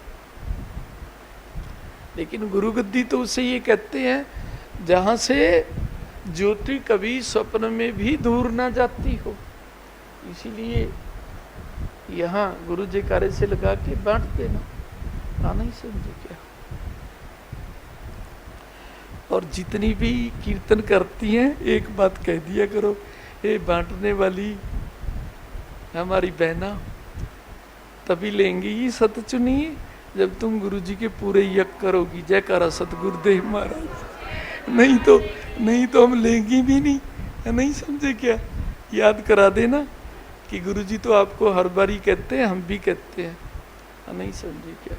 लेकिन गुरु गद्दी तो उसे ये कहते हैं जहाँ से ज्योति कभी स्वप्न में भी दूर ना जाती हो। इसीलिए यहाँ गुरु जयकारे से लगा के बांट देना। हाँ नहीं समझे क्या? और जितनी भी कीर्तन करती हैं एक बात कह दिया करो, ये बांटने वाली हमारी बहना तभी लेंगी ये सत चुनिए जब तुम गुरुजी के पूरे यज्ञ करोगी। जयकारा सतगुरुदेव महाराज। नहीं तो हम लेंगी भी नहीं। नहीं समझे क्या? याद करा देना कि गुरुजी तो आपको हर बारी कहते हैं, हम भी कहते हैं। नहीं समझे क्या?